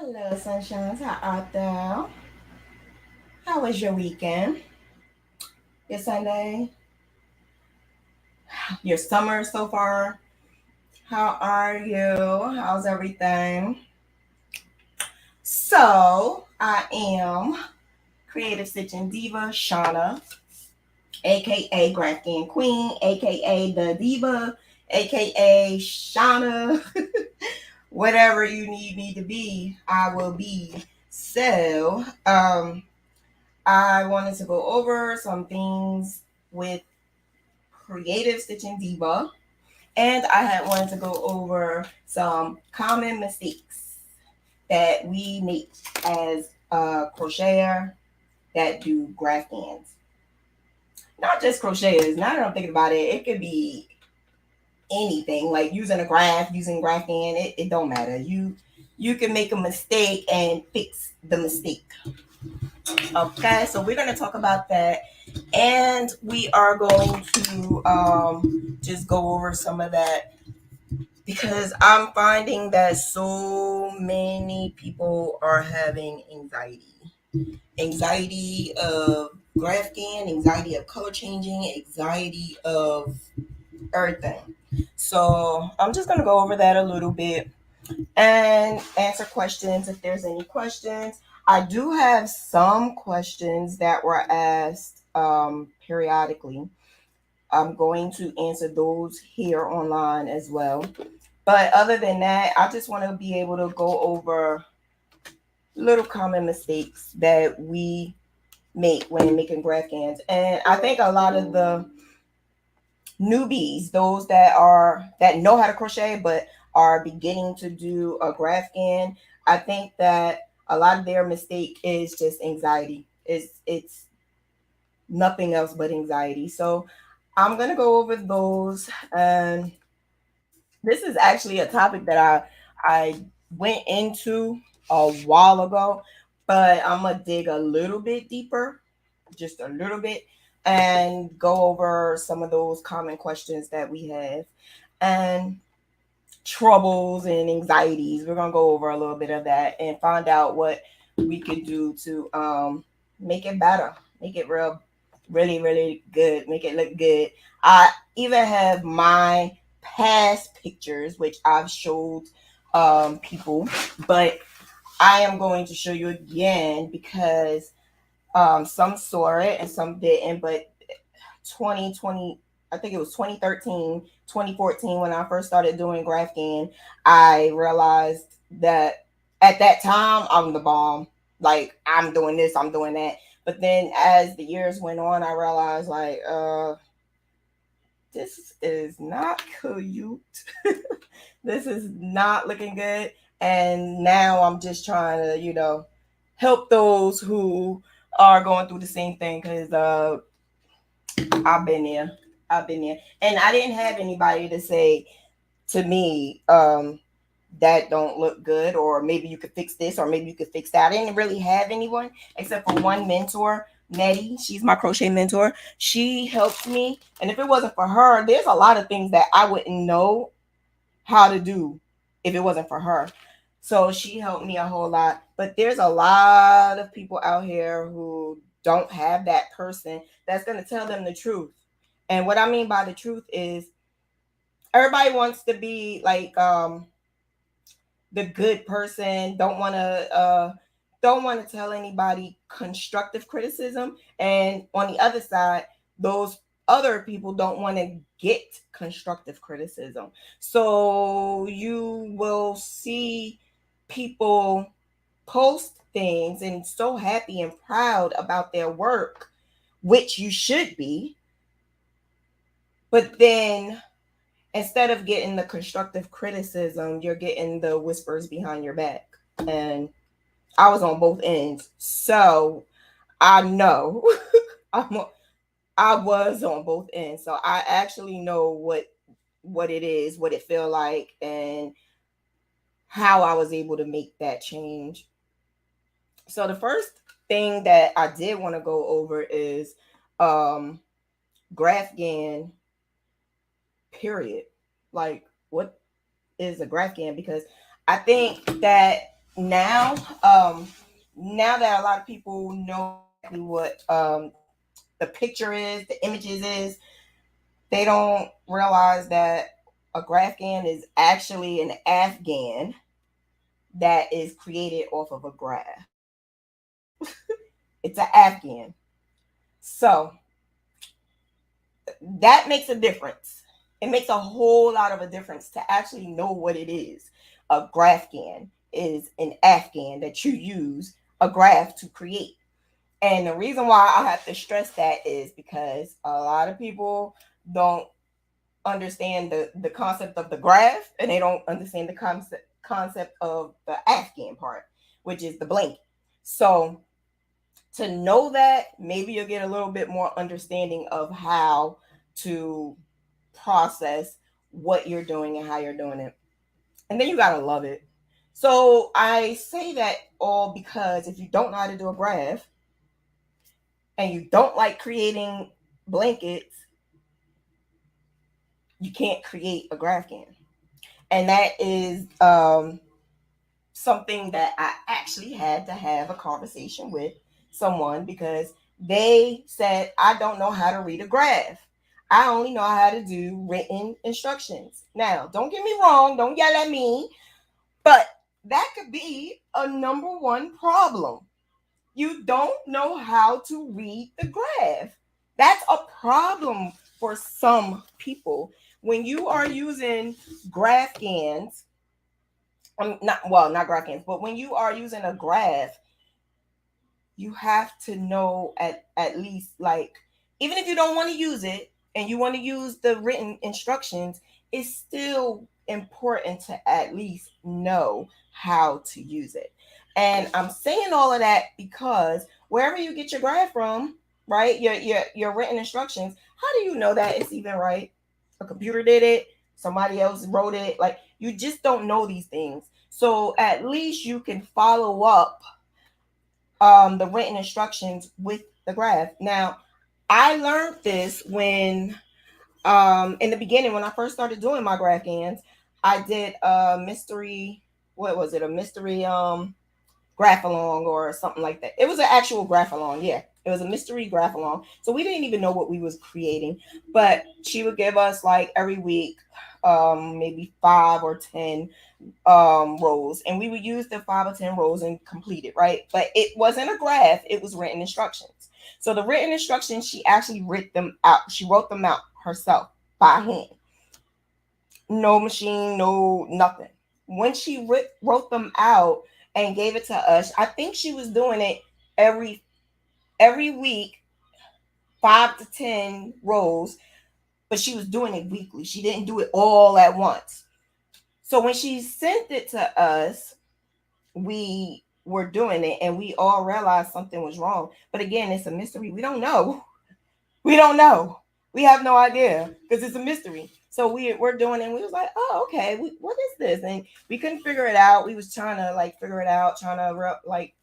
Hello, sunshines. How art thou? How was your weekend? Your Sunday? Your summer so far? How are you? How's everything? So, I am Creative Stitching Diva, Shauna, aka Graphghan Queen, aka The Diva, aka Shauna. Whatever you need me to be, I will be. So, I wanted to go over some things with Creative Stitching Diva, and I had wanted to go over some common mistakes that we make as a crocheter that do graphghans. Not just crocheters. Now that I'm thinking about it, it could be anything like using a graph, using graphghan. It don't matter. You can make a mistake and fix the mistake. Okay, so we're going to talk about that, and we are going to just go over some of that because I'm finding that so many people are having anxiety of graphghan, anxiety of color changing, anxiety of everything. So I'm just going to go over that a little bit and answer questions if there's any questions. I do have some questions that were asked periodically. I'm going to answer those here online as well. But other than that, I just want to be able to go over little common mistakes that we make when making graphghans. And I think a lot of the newbies, those that know how to crochet but are beginning to do a graphghan, I think that a lot of their mistake is just anxiety. It's nothing else but anxiety. So I'm gonna go over those, and this is actually a topic that I went into a while ago, but I'm gonna dig a little bit deeper, just a little bit, and go over some of those common questions that we have and troubles and anxieties. We're gonna go over a little bit of that and find out what we can do to make it better, make it really good, make it look good. I even have my past pictures which I've showed people, but I am going to show you again because some saw it and some didn't. But 2020, I think it was 2013, 2014 when I first started doing graphghan, I realized that at that time I'm the bomb. Like I'm doing this, I'm doing that. But then as the years went on, I realized like this is not cute. This is not looking good. And now I'm just trying to, help those who are going through the same thing because I've been there. I've been there. And I didn't have anybody to say to me, that don't look good, or maybe you could fix this, or maybe you could fix that. I didn't really have anyone except for one mentor, Nettie. She's my crochet mentor. She helped me. And if it wasn't for her, there's a lot of things that I wouldn't know how to do if it wasn't for her. So she helped me a whole lot. But there's a lot of people out here who don't have that person that's going to tell them the truth. And what I mean by the truth is everybody wants to be like the good person, don't want to tell anybody constructive criticism, and on the other side, those other people don't want to get constructive criticism. So you will see people post things and so happy and proud about their work, which you should be, but then instead of getting the constructive criticism, you're getting the whispers behind your back. And I was on both ends. So I know I'm, I was on both ends. So I actually know what it is, what it feel like, and how I was able to make that change. So the first thing that I did want to go over is um graphghan, period. Like what is a graphghan? Because I think that now, um, now that a lot of people know exactly what the picture is, the images is, they don't realize that a graphghan is actually an Afghan that is created off of a graph. It's an Afghan. So that makes a difference. It makes a whole lot of a difference to actually know what it is. A graphghan is an Afghan that you use a graph to create. And the reason why I have to stress that is because a lot of people don't understand the concept of the graph, and they don't understand the concept of the Afghan part, which is the blanket. So to know that, maybe you'll get a little bit more understanding of how to process what you're doing and how you're doing it. And then you gotta love it. So I say that all because if you don't know how to do a graph and you don't like creating blankets, you can't create a graphghan. And that is something that I actually had to have a conversation with someone because they said, I don't know how to read a graph. I only know how to do written instructions. Now, don't get me wrong, don't yell at me, but that could be a number one problem. You don't know how to read the graph. That's a problem for some people. When you are using GraphGhans, not GraphGhans, but when you are using a graph, you have to know at least, like, even if you don't want to use it and you want to use the written instructions, it's still important to at least know how to use it. And I'm saying all of that because wherever you get your graph from, right, your written instructions, how do you know that it's even right? A computer did it, somebody else wrote it. Like, you just don't know these things. So at least you can follow up the written instructions with the graph. Now, I learned this when in the beginning when I first started doing my GraphGhans, I did a mystery. What was it? A mystery graph along or something like that. It was an actual graph along. Yeah, it was a mystery graph along. So we didn't even know what we was creating, but she would give us like every week, maybe 5 or 10 rows, and we would use the 5 or 10 rows and complete it, right? But it wasn't a graph, it was written instructions. So the written instructions, she actually wrote them out herself by hand. No machine, no nothing. When she wrote them out and gave it to us, I think she was doing it every every week, 5 to 10 rows, but she was doing it weekly. She didn't do it all at once. So when she sent it to us, we were doing it and we all realized something was wrong. But again, it's a mystery. We don't know. We don't know. We have no idea because it's a mystery. So we're doing it and we was like, oh, okay, what is this? And we couldn't figure it out. We was trying to like figure it out, trying to like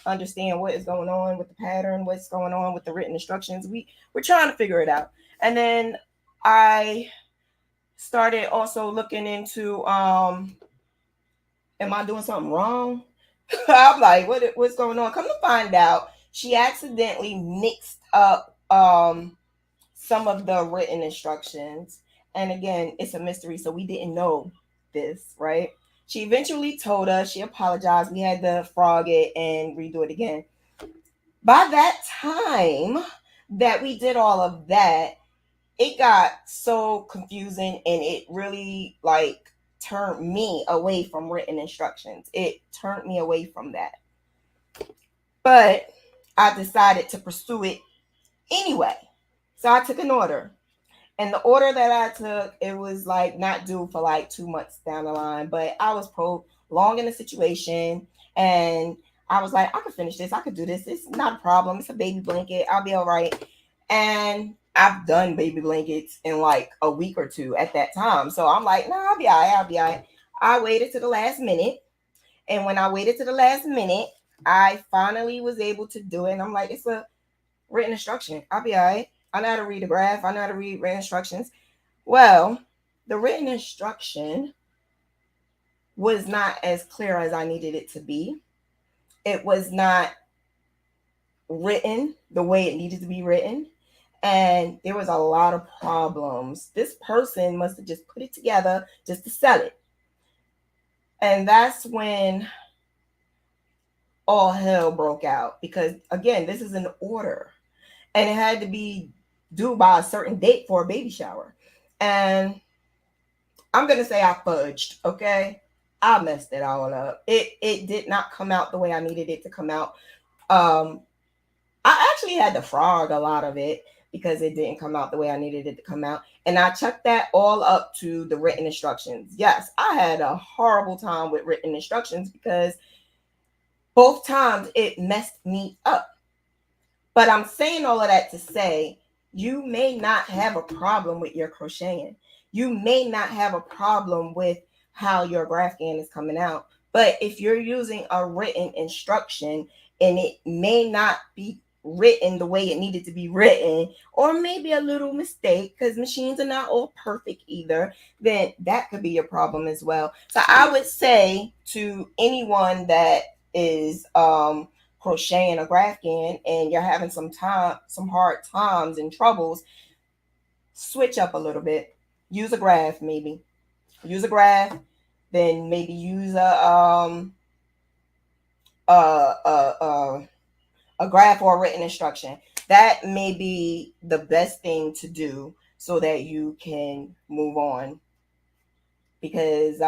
understand what is going on with the pattern, what's going on with the written instructions. We're trying to figure it out. And then I started also looking into am I doing something wrong? I'm like, what's going on? Come to find out, she accidentally mixed up some of the written instructions. And again, it's a mystery, so we didn't know this, right? She eventually told us, she apologized. We had to frog it and redo it again. By that time that we did all of that, it got so confusing and it really like turned me away from written instructions. It turned me away from that. But I decided to pursue it anyway. So I took an order. And the order that I took, it was like not due for like 2 months down the line, but I was prolonging the situation and I was like, I could finish this. I could do this. It's not a problem. It's a baby blanket. I'll be all right. And I've done baby blankets in like a week or two at that time. So I'm like, no, I'll be all right. I'll be all right. I waited to the last minute. And when I waited to the last minute, I finally was able to do it. And I'm like, it's a written instruction. I'll be all right. I know how to read a graph. I know how to read written instructions. Well, the written instruction was not as clear as I needed it to be. It was not written the way it needed to be written. And there was a lot of problems. This person must have just put it together just to sell it. And that's when all hell broke out because, again, this is an order and it had to be due by a certain date for a baby shower. And I'm going to say I fudged, okay? I messed it all up. It did not come out the way I needed it to come out. Um, I actually had to frog a lot of it because it didn't come out the way I needed it to come out. And I checked that all up to the written instructions. Yes, I had a horrible time with written instructions because both times it messed me up. But I'm saying all of that to say you may not have a problem with your crocheting. You may not have a problem with how your Graphghan is coming out. But if you're using a written instruction and it may not be written the way it needed to be written, or maybe a little mistake, because machines are not all perfect either, then that could be a problem as well. So I would say to anyone that is crocheting a Graphghan and you're having some hard times and troubles, switch up a little bit. Use a graph, maybe. Use a graph, then maybe use a a, a, a graph or a written instruction. That may be the best thing to do so that you can move on. Because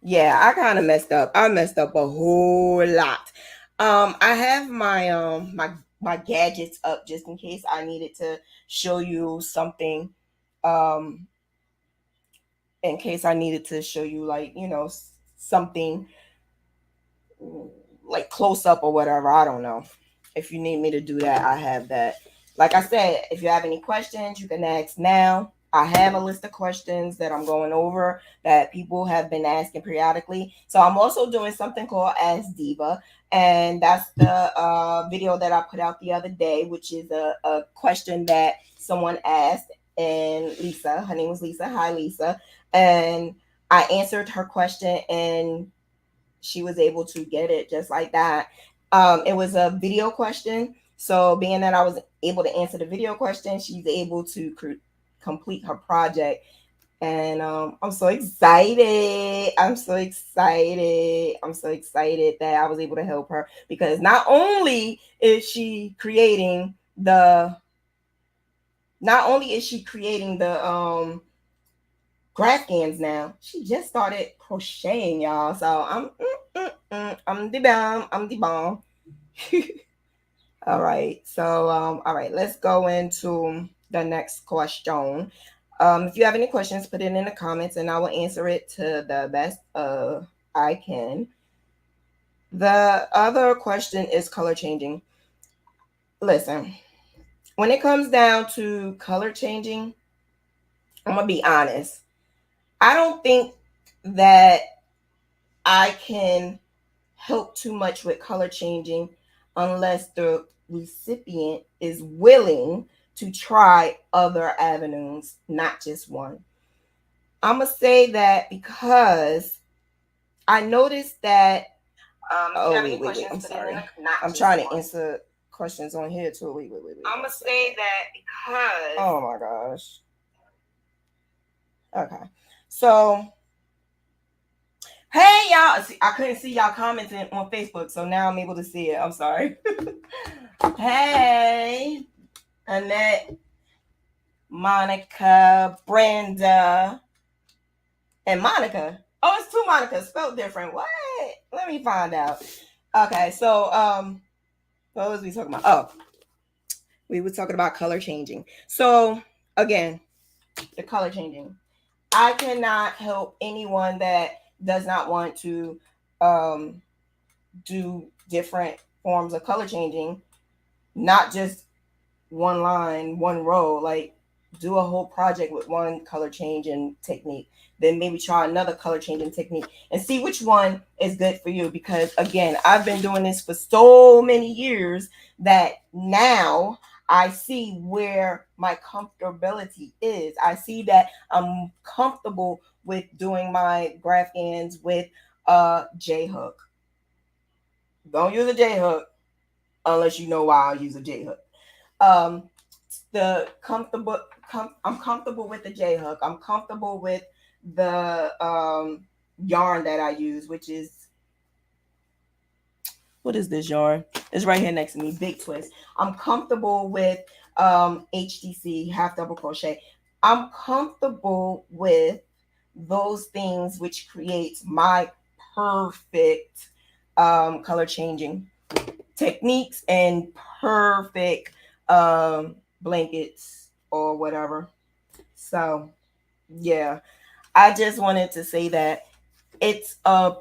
yeah, I kind of messed up. I messed up a whole lot. I have my gadgets up just in case I needed to show you something. Um, in case I needed to show you, like, something like close up or whatever. I don't know. If you need me to do that, I have that. Like I said, if you have any questions, you can ask now. I have a list of questions that I'm going over that people have been asking periodically. So I'm also doing something called Ask Diva, and that's the video that I put out the other day, which is a question that someone asked, and Lisa, her name was Lisa. Hi, Lisa. And I answered her question, and she was able to get it just like that. It was a video question. So, being that I was able to answer the video question, she's able to complete her project. And I'm so excited. I'm so excited. I'm so excited that I was able to help her because not only is she creating the Graphghans now. She just started crocheting, y'all. So I'm the bomb. I'm the bomb. All right. So all right, let's go into the next question. If you have any questions, put it in the comments and I will answer it to the best I can. The other question is color changing. Listen, when it comes down to color changing, I'm gonna be honest. I don't think that I can help too much with color changing unless the recipient is willing to try other avenues, not just one. I'm going to say that because I noticed that. Wait. I'm sorry. I'm trying to answer questions on here too. Wait. I'm going to say that because. Oh my gosh. Okay. So, hey y'all. See, I couldn't see y'all commenting on Facebook, so now I'm able to see it. I'm sorry. Hey, Annette, Monica, Brenda, and Monica. Oh, it's two Monicas spelled different. What? Let me find out. Okay, so what was we talking about? Oh, we were talking about color changing. So again, the color changing. I cannot help anyone that does not want to do different forms of color changing, not just one line, one row. Like, do a whole project with one color changing technique, then maybe try another color changing technique and see which one is good for you. Because again, I've been doing this for so many years that now I see where my comfortability is. I see that I'm comfortable with doing my Graphghans with a J hook. Don't use a J hook unless you know why I use a J hook. Um, the comfortable, I'm comfortable with the J hook. I'm comfortable with the yarn that I use, which is, what is this yarn? It's right here next to me, Big Twist. I'm comfortable with HDC, half double crochet. I'm comfortable with those things which creates my perfect color changing techniques and perfect blankets or whatever. So yeah, I just wanted to say that it's a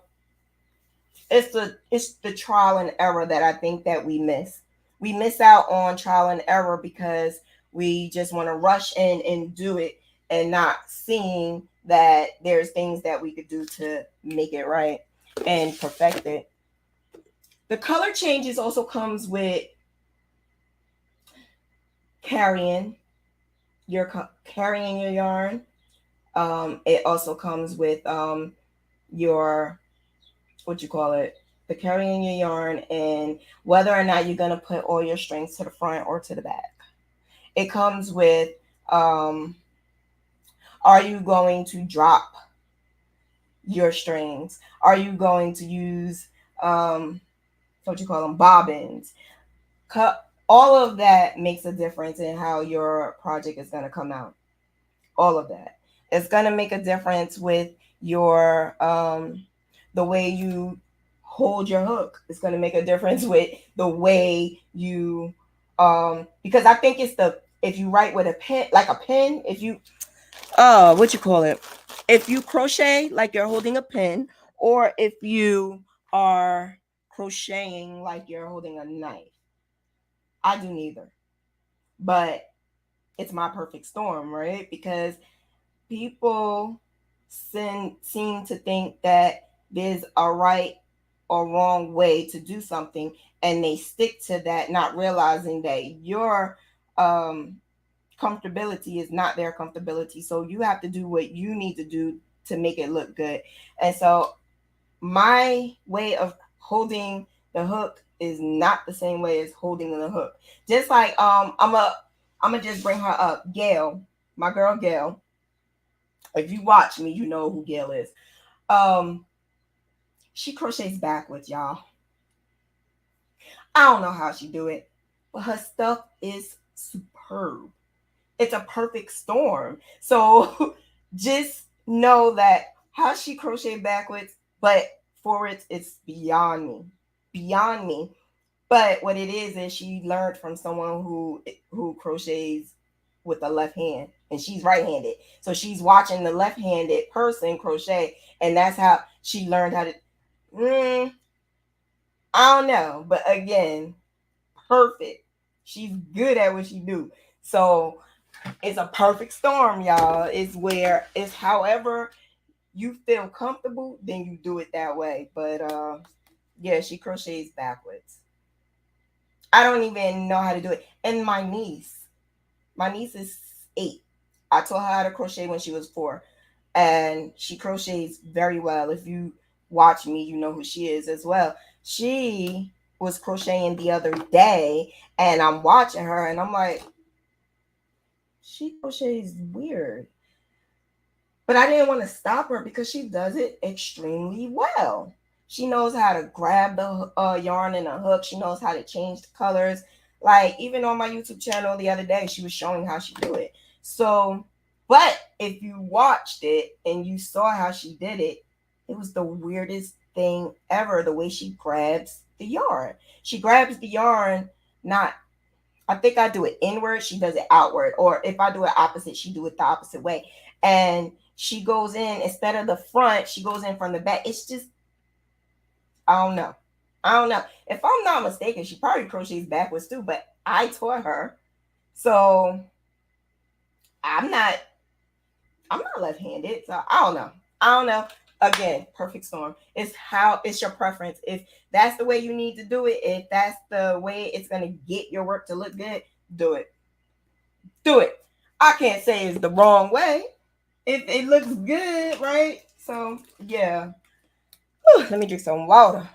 it's the trial and error that I think that we miss. We miss out on trial and error because we just want to rush in and do it and not seeing that there's things that we could do to make it right and perfect it. The color changes also comes with carrying carrying your yarn. It also comes with your, what you call it, the carrying your yarn, and whether or not you're going to put all your strings to the front or to the back. It comes with um, are you going to drop your strings? Are you going to use what you call them, bobbins? All of that makes a difference in how your project is going to come out. All of that. It's going to make a difference with your the way you hold your hook. It's going to make a difference with the way you because I think it's the, if you write with a pen, like a pen, if you what you call it, if you crochet like you're holding a pen, or if you are crocheting like you're holding a knife. I do neither, but it's my perfect storm, right? Because people seem to think that there's a right or wrong way to do something, and they stick to that, not realizing that your um, comfortability is not their comfortability. So you have to do what you need to do to make it look good. And so my way of holding the hook is not the same way as holding the hook. Just like I'm gonna just bring her up, Gail, my girl Gail. If you watch me, you know who Gail is. Um, she crochets backwards, y'all. I don't know how she do it, but her stuff is superb. It's a perfect storm. So just know that how she crochet backwards, but forwards, it's beyond me, beyond me. But what it is she learned from someone who crochets with the left hand, and she's right-handed. So she's watching the left-handed person crochet, and that's how she learned how to. Mm, I don't know, but again, perfect. She's good at what she do. So it's a perfect storm, y'all. It's where it's however you feel comfortable, then you do it that way. But yeah, she crochets backwards. I don't even know how to do it. And my niece is 8. I taught her how to crochet when she was 4, and she crochets very well. If you watch me, you know who she is as well. She was crocheting the other day, and I'm watching her, and I'm like, she crochets weird. But I didn't want to stop her because she does it extremely well. She knows how to grab the yarn in a hook. She knows how to change the colors. Like even on my YouTube channel the other day, she was showing how she do it. So, but if you watched it and you saw how she did it, it was the weirdest thing ever. The way she grabs the yarn. She grabs the yarn not, I think I do it inward, she does it outward. Or if I do it opposite, she do it the opposite way. And she goes in instead of the front, she goes in from the back. It's just, I don't know. I don't know. If I'm not mistaken, she probably crochets backwards too, but I taught her. So I'm not I'm not left-handed. So I don't know. I don't know. Again, perfect storm. It's your preference. If that's the way you need to do it, if that's the way it's gonna get your work to look good, do it. Do it. I can't say it's the wrong way. it looks good, right? So yeah. Whew, let me drink some water.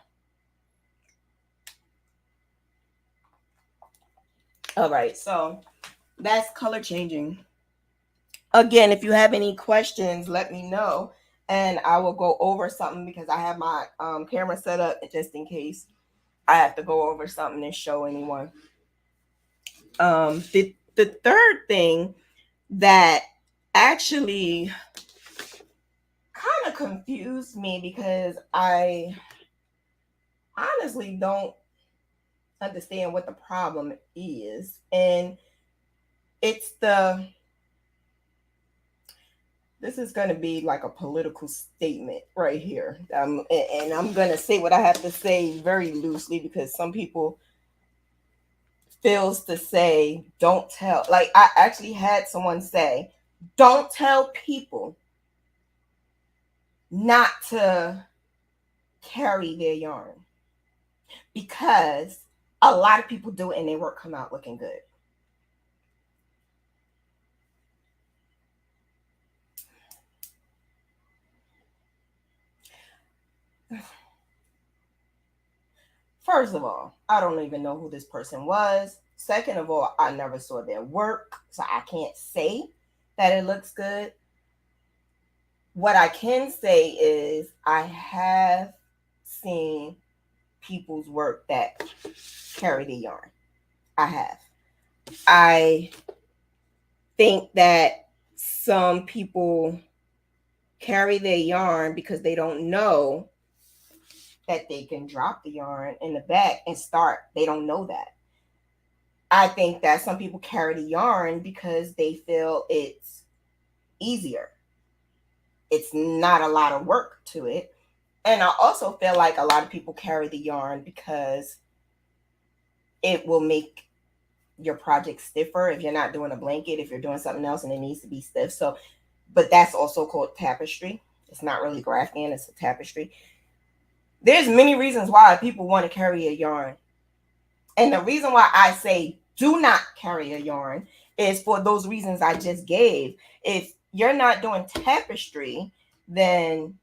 All right, so that's color changing. Again, if you have any questions, let me know, and I will go over something because I have my camera set up just in case I have to go over something and show anyone. The third thing that actually kind of confused me because I honestly don't understand what the problem is, and it's the this is going to be like a political statement right here. And I'm going to say what I have to say very loosely because some people feels to say don't tell. Like I actually had someone say don't tell people not to carry their yarn because a lot of people do it and their work come out looking good. First of all, I don't even know who this person was. Second of all, I never saw their work, so I can't say that it looks good. What I can say is I have seen people's work that carry the yarn. I have. I think that some people carry their yarn because they don't know that they can drop the yarn in the back and start. They don't know that. I think that some people carry the yarn because they feel it's easier. It's not a lot of work to it. And I also feel like a lot of people carry the yarn because it will make your project stiffer if you're not doing a blanket, if you're doing something else and it needs to be stiff. So, but that's also called tapestry. It's not really Graphghan, it's a tapestry. There's many reasons why people want to carry a yarn. And the reason why I say do not carry a yarn is for those reasons I just gave. If you're not doing tapestry, then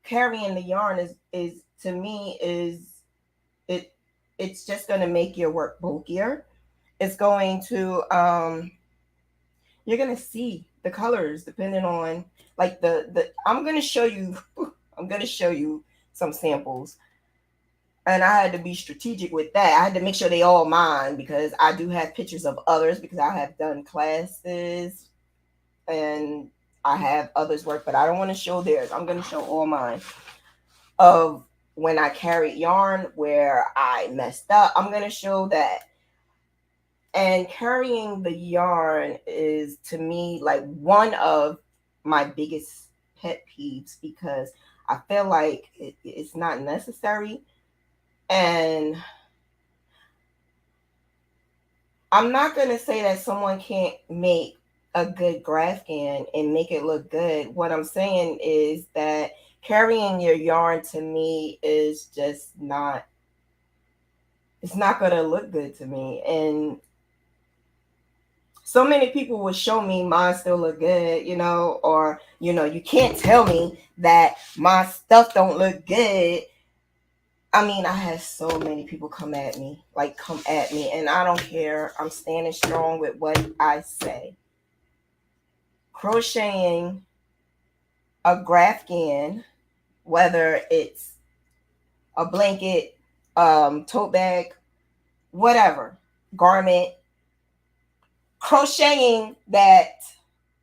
carrying the yarn is to me is it it's just going to make your work bulkier. It's going to you're going to see the colors depending on like the I'm going to show you I'm going to show you some samples, and I had to be strategic with that. I had to make sure they all mine because I do have pictures of others because I have done classes and I have others work, but I don't want to show theirs. I'm going to show all mine of when I carried yarn where I messed up. I'm going to show that. And carrying the yarn is to me like one of my biggest pet peeves because I feel like it's not necessary. And I'm not going to say that someone can't make a good Graphghan and make it look good. What I'm saying is that carrying your yarn to me is just not, it's not going to look good to me. And so many people would show me mine still look good, or, you can't tell me that my stuff don't look good. I mean, I had so many people come at me, and I don't care. I'm standing strong with what I say. Crocheting a Graphghan, whether it's a blanket, tote bag, whatever, garment, crocheting that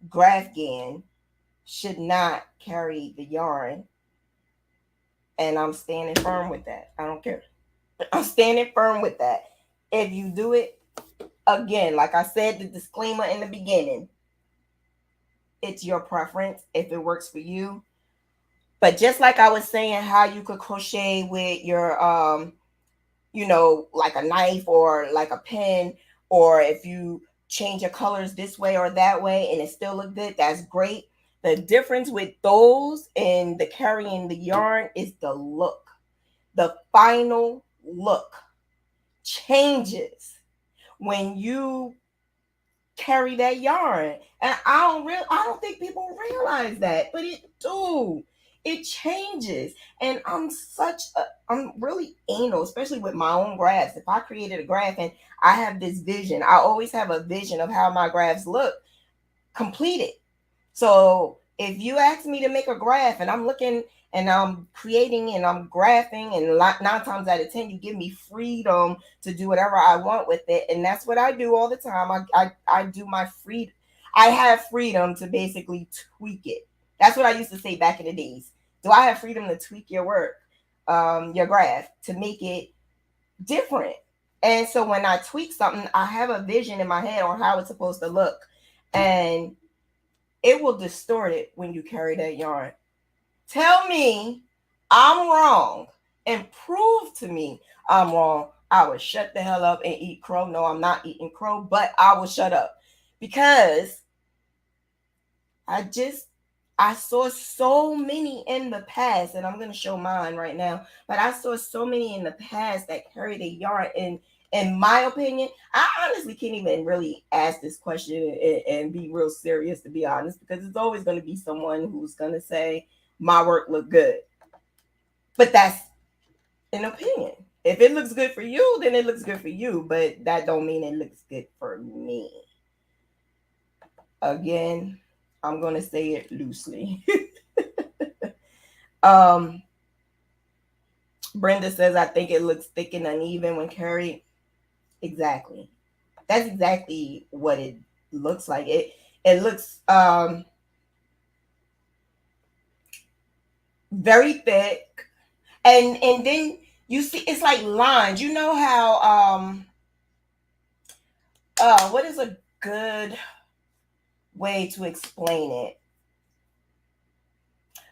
Graphghan should not carry the yarn. And I'm standing firm with that. I don't care. I'm standing firm with that. If you do it, again, like I said, the disclaimer in the beginning, it's your preference if it works for you. But just like I was saying, how you could crochet with your, like a knife or like a pen, or if you change your colors this way or that way and it still look good, that's great. The difference with those and the carrying the yarn is the look. The final look changes when you carry that yarn. And I don't think people realize that, but it do. It changes. And I'm really anal, especially with my own graphs. If I created a graph and I have this vision, I always have a vision of how my graphs look completed. So if you ask me to make a graph and I'm looking and I'm creating and I'm graphing, and 9 times out of 10, you give me freedom to do whatever I want with it. And that's what I do all the time. I do my free, I have freedom to basically tweak it. That's what I used to say back in the days. Do I have freedom to tweak your work, your graph, to make it different? And so when I tweak something, I have a vision in my head on how it's supposed to look. And it will distort it when you carry that yarn. Tell me I'm wrong and prove to me I'm wrong. I will shut the hell up and eat crow. No, I'm not eating crow, but I will shut up because I just I saw so many in the past, and I'm gonna show mine right now. But I saw so many in the past that carried a yarn. In my opinion, I honestly can't even really ask this question and be real serious, to be honest, because it's always going to be someone who's going to say my work look good. But that's an opinion. If it looks good for you, then it looks good for you, but that don't mean it looks good for me. Again, I'm going to say it loosely. um Brenda says, I think it looks thick and uneven when carried. Exactly. That's exactly what it looks like. It looks very thick, and then you see it's like lines. You know how what is a good way to explain it?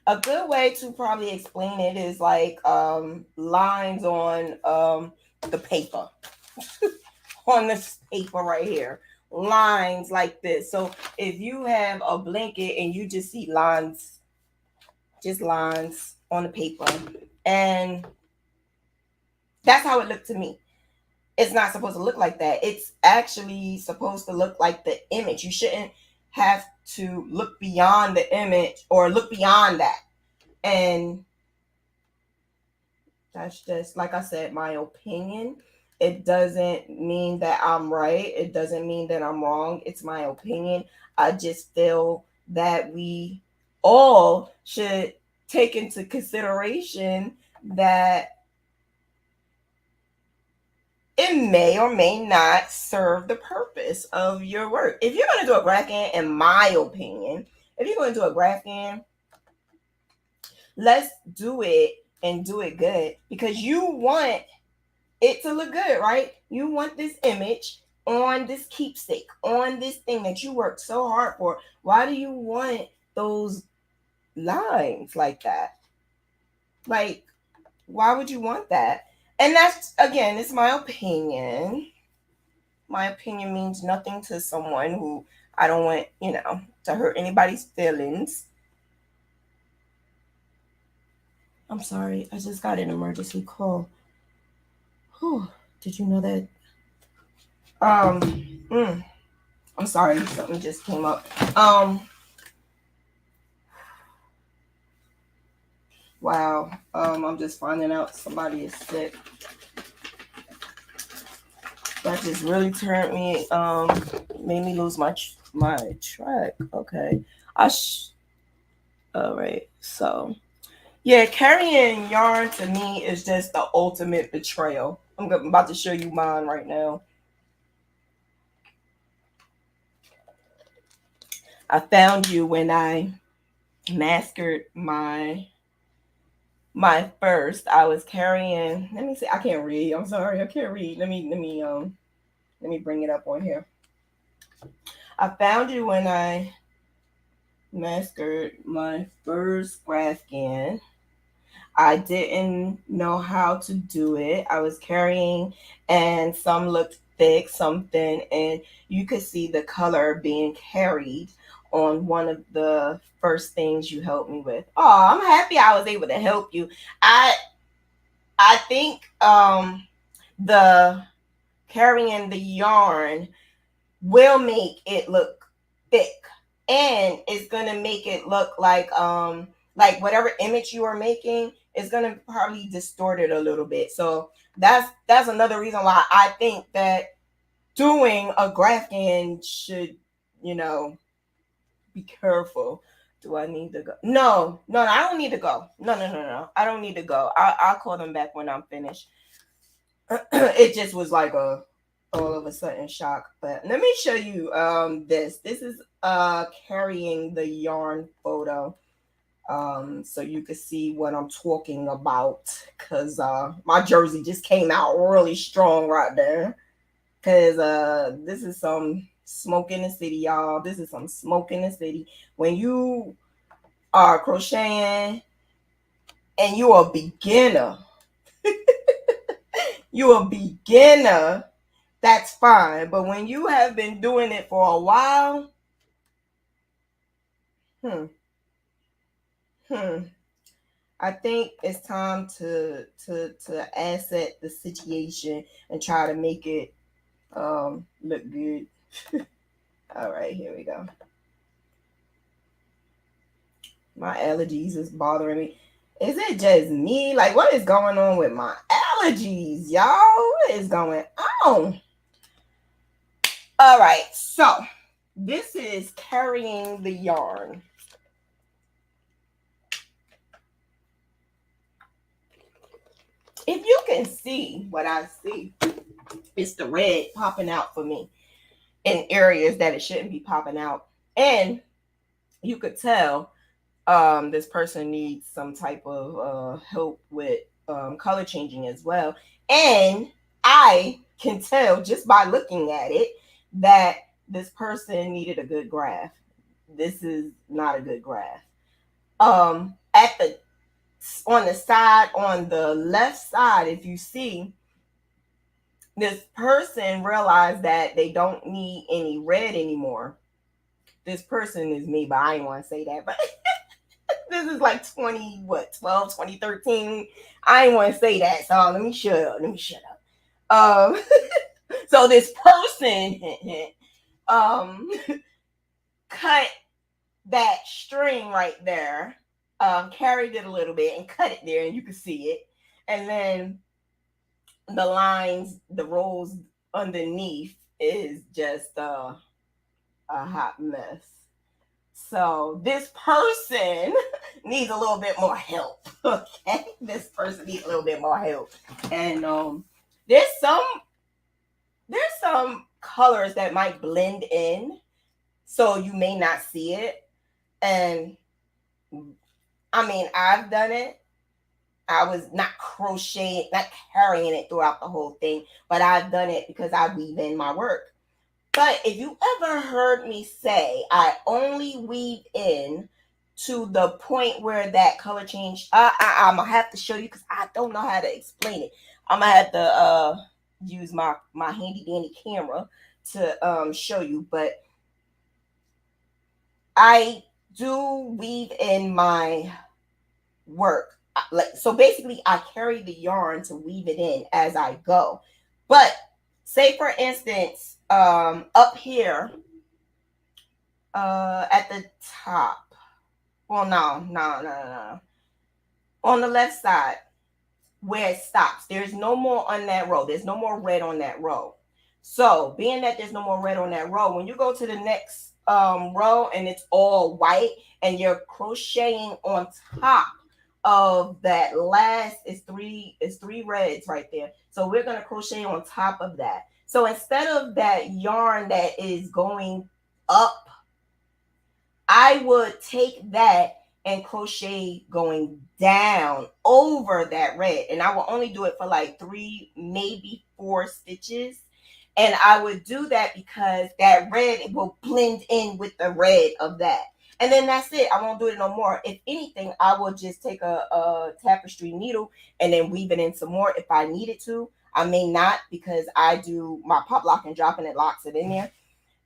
A good way to probably explain it is like lines on the paper. On this paper right here, lines like this. So if you have a blanket and you just see lines, just lines on the paper, and that's how it looked to me. It's not supposed to look like that. It's actually supposed to look like the image. You shouldn't have to look beyond the image or look beyond that. And that's just, like I said, my opinion. It doesn't mean that I'm right. It doesn't mean that I'm wrong. It's my opinion. I just feel that we all should take into consideration that it may or may not serve the purpose of your work. If you're going to do a Graphghan, in my opinion, if you're going to do a Graphghan, let's do it and do it good, because you want it to look good, right? You want this image on this keepsake, on this thing that you worked so hard for. Why do you want those lines like that? Like, why would you want that? And that's, again, it's my opinion. My opinion means nothing to someone who I don't want, to hurt anybody's feelings. I'm sorry, I just got an emergency call. Whew, did you know that? I'm sorry, something just came up. Wow. I'm just finding out somebody is sick. That just really turned me. Made me lose my track. Okay. All right. So, yeah, carrying yarn to me is just the ultimate betrayal. I'm about to show you mine right now. I found you when I mastered my first. I was carrying. Let me see. I can't read. I'm sorry. I can't read. Let me bring it up on here. I found you when I mastered my first Graphghan. I didn't know how to do it. I was carrying, and some looked thick, some thin, and you could see the color being carried on one of the first things you helped me with. Oh, I'm happy I was able to help you. I think the carrying the yarn will make it look thick, and it's gonna make it look like whatever image you are making is gonna probably distort it a little bit. So that's another reason why I think that doing a Graphghan should, you know, be careful. Do I need to go? No, no, no, I don't need to go. No, no, no, no. I don't need to go. I'll call them back when I'm finished. It just was like a all of a sudden shock. But let me show you this. This is carrying the yarn photo. So you can see what I'm talking about. Cause my jersey just came out really strong right there. Cause this is some smoke in the city, y'all. This is some smoke in the city. When you are crocheting and you're a beginner, you're a beginner, that's fine. But when you have been doing it for a while, hmm, hmm, I think it's time to asset the situation and try to make it look good. All right, here we go. My allergies is bothering me. Is it just me? Like, what is going on with my allergies, y'all? What is going on? All right, so this is carrying the yarn. If you can see what I see, it's the red popping out for me in areas that it shouldn't be popping out. And you could tell this person needs some type of help with color changing as well. And I can tell just by looking at it that this person needed a good graph. This is not a good graph. At the on the side, on the left side, if you see, this person realized that they don't need any red anymore. This person is me, but I didn't want to say that. But this is like 2013. I didn't want to say that, so let me shut up. Um, so this person um cut that string right there, carried it a little bit and cut it there, and you can see it. And then the lines, the rows underneath is just a hot mess. So this person needs a little bit more help. Okay, this person needs a little bit more help. And there's some colors that might blend in, so you may not see it. And I mean, I've done it. I was not crocheting, not carrying it throughout the whole thing, but I've done it because I weave in my work. But if you ever heard me say I only weave in to the point where that color change, I'm gonna have to show you because I don't know how to explain it. I'm gonna have to use my handy dandy camera to show you. But I do weave in my work. Like, so basically I carry the yarn to weave it in as I go. But say for instance, up here at the top, well, no, on the left side where it stops, there's no more on that row, there's no more red on that row. So being that there's no more red on that row, when you go to the next row and it's all white and you're crocheting on top of that last, is three reds right there. So we're going to crochet on top of that. So instead of that yarn that is going up, I would take that and crochet going down over that red. And I will only do it for like 3, maybe 4 stitches. And I would do that because that red will blend in with the red of that. And then that's it. I won't do it no more. If anything, I will just take a tapestry needle and then weave it in some more if I needed to. I may not, because I do my pop lock and drop and it locks it in there.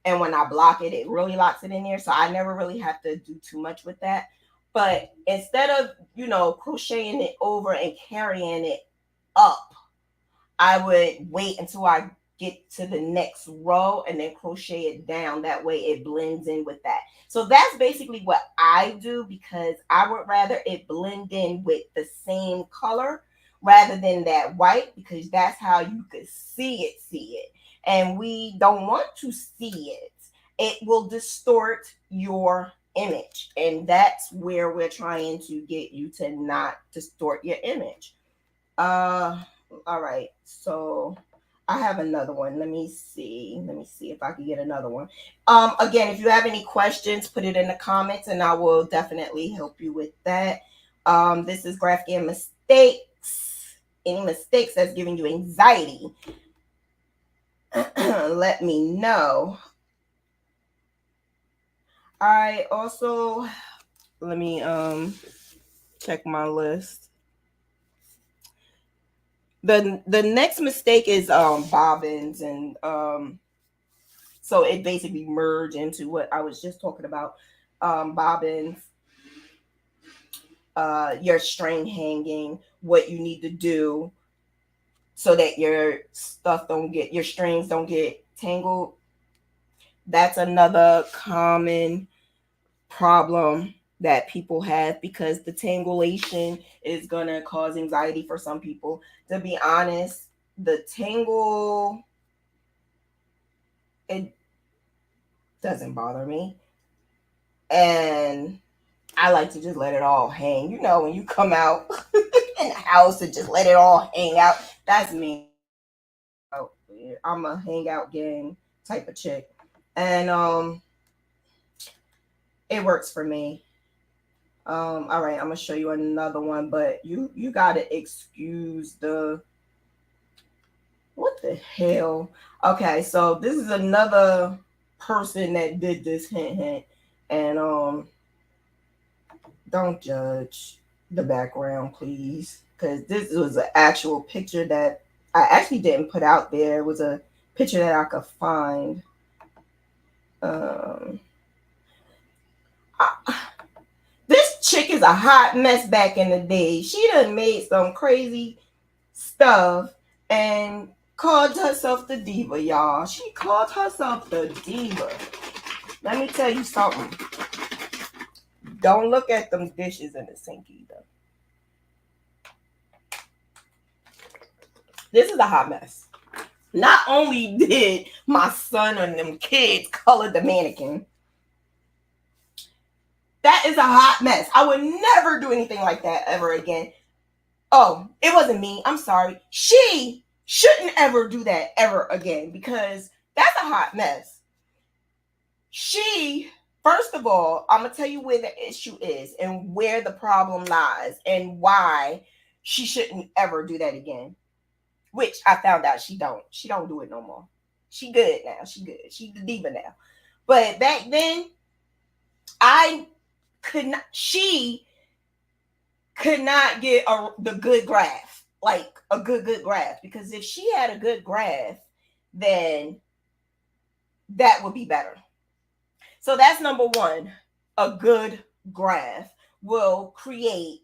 And when I block it, it really locks it in there. So I never really have to do too much with that. But instead of, crocheting it over and carrying it up, I would wait until I get to the next row and then crochet it down. That way it blends in with that. So that's basically what I do, because I would rather it blend in with the same color rather than that white, because that's how you could see it. And we don't want to see it. It will distort your image. And that's where we're trying to get you to not distort your image. All right. So I have another one. Let me see. Let me see if I can get another one. Again, if you have any questions, put it in the comments and I will definitely help you with that. This is Graphghan mistakes. Any mistakes that's giving you anxiety, let me know. I also, let me check my list. The next mistake is bobbins, and so it basically merged into what I was just talking about. Bobbins, your string hanging, what you need to do so that your strings don't get tangled. That's another common problem that people have, because the tangulation is gonna cause anxiety for some people. To be honest, the tangle, it doesn't bother me. And I like to just let it all hang. You know, when you come out in the house and just let it all hang out, that's me. I'm a hangout gang type of chick. And it works for me. All right, I'm gonna show you another one, but you gotta excuse the, what the hell? Okay, so this is another person that did this, hint hint. And don't judge the background, please, because this was an actual picture that I actually didn't put out there. It was a picture that I could find. Um, this chick is a hot mess back in the day. She done made some crazy stuff and called herself the diva, y'all. She called herself the diva. Let me tell you something. Don't look at them dishes in the sink either. This is a hot mess. Not only did my son and them kids color the mannequin, that is a hot mess. I would never do anything like that ever again. Oh, it wasn't me. I'm sorry. She shouldn't ever do that ever again, because that's a hot mess. She, first of all, I'm going to tell you where the issue is and where the problem lies and why she shouldn't ever do that again. Which I found out she don't do it no more. She good now. She good. She the diva now. But back then, she could not get the good graph, like a good graph. Because if she had a good graph, then that would be better. So that's number one. A good graph will create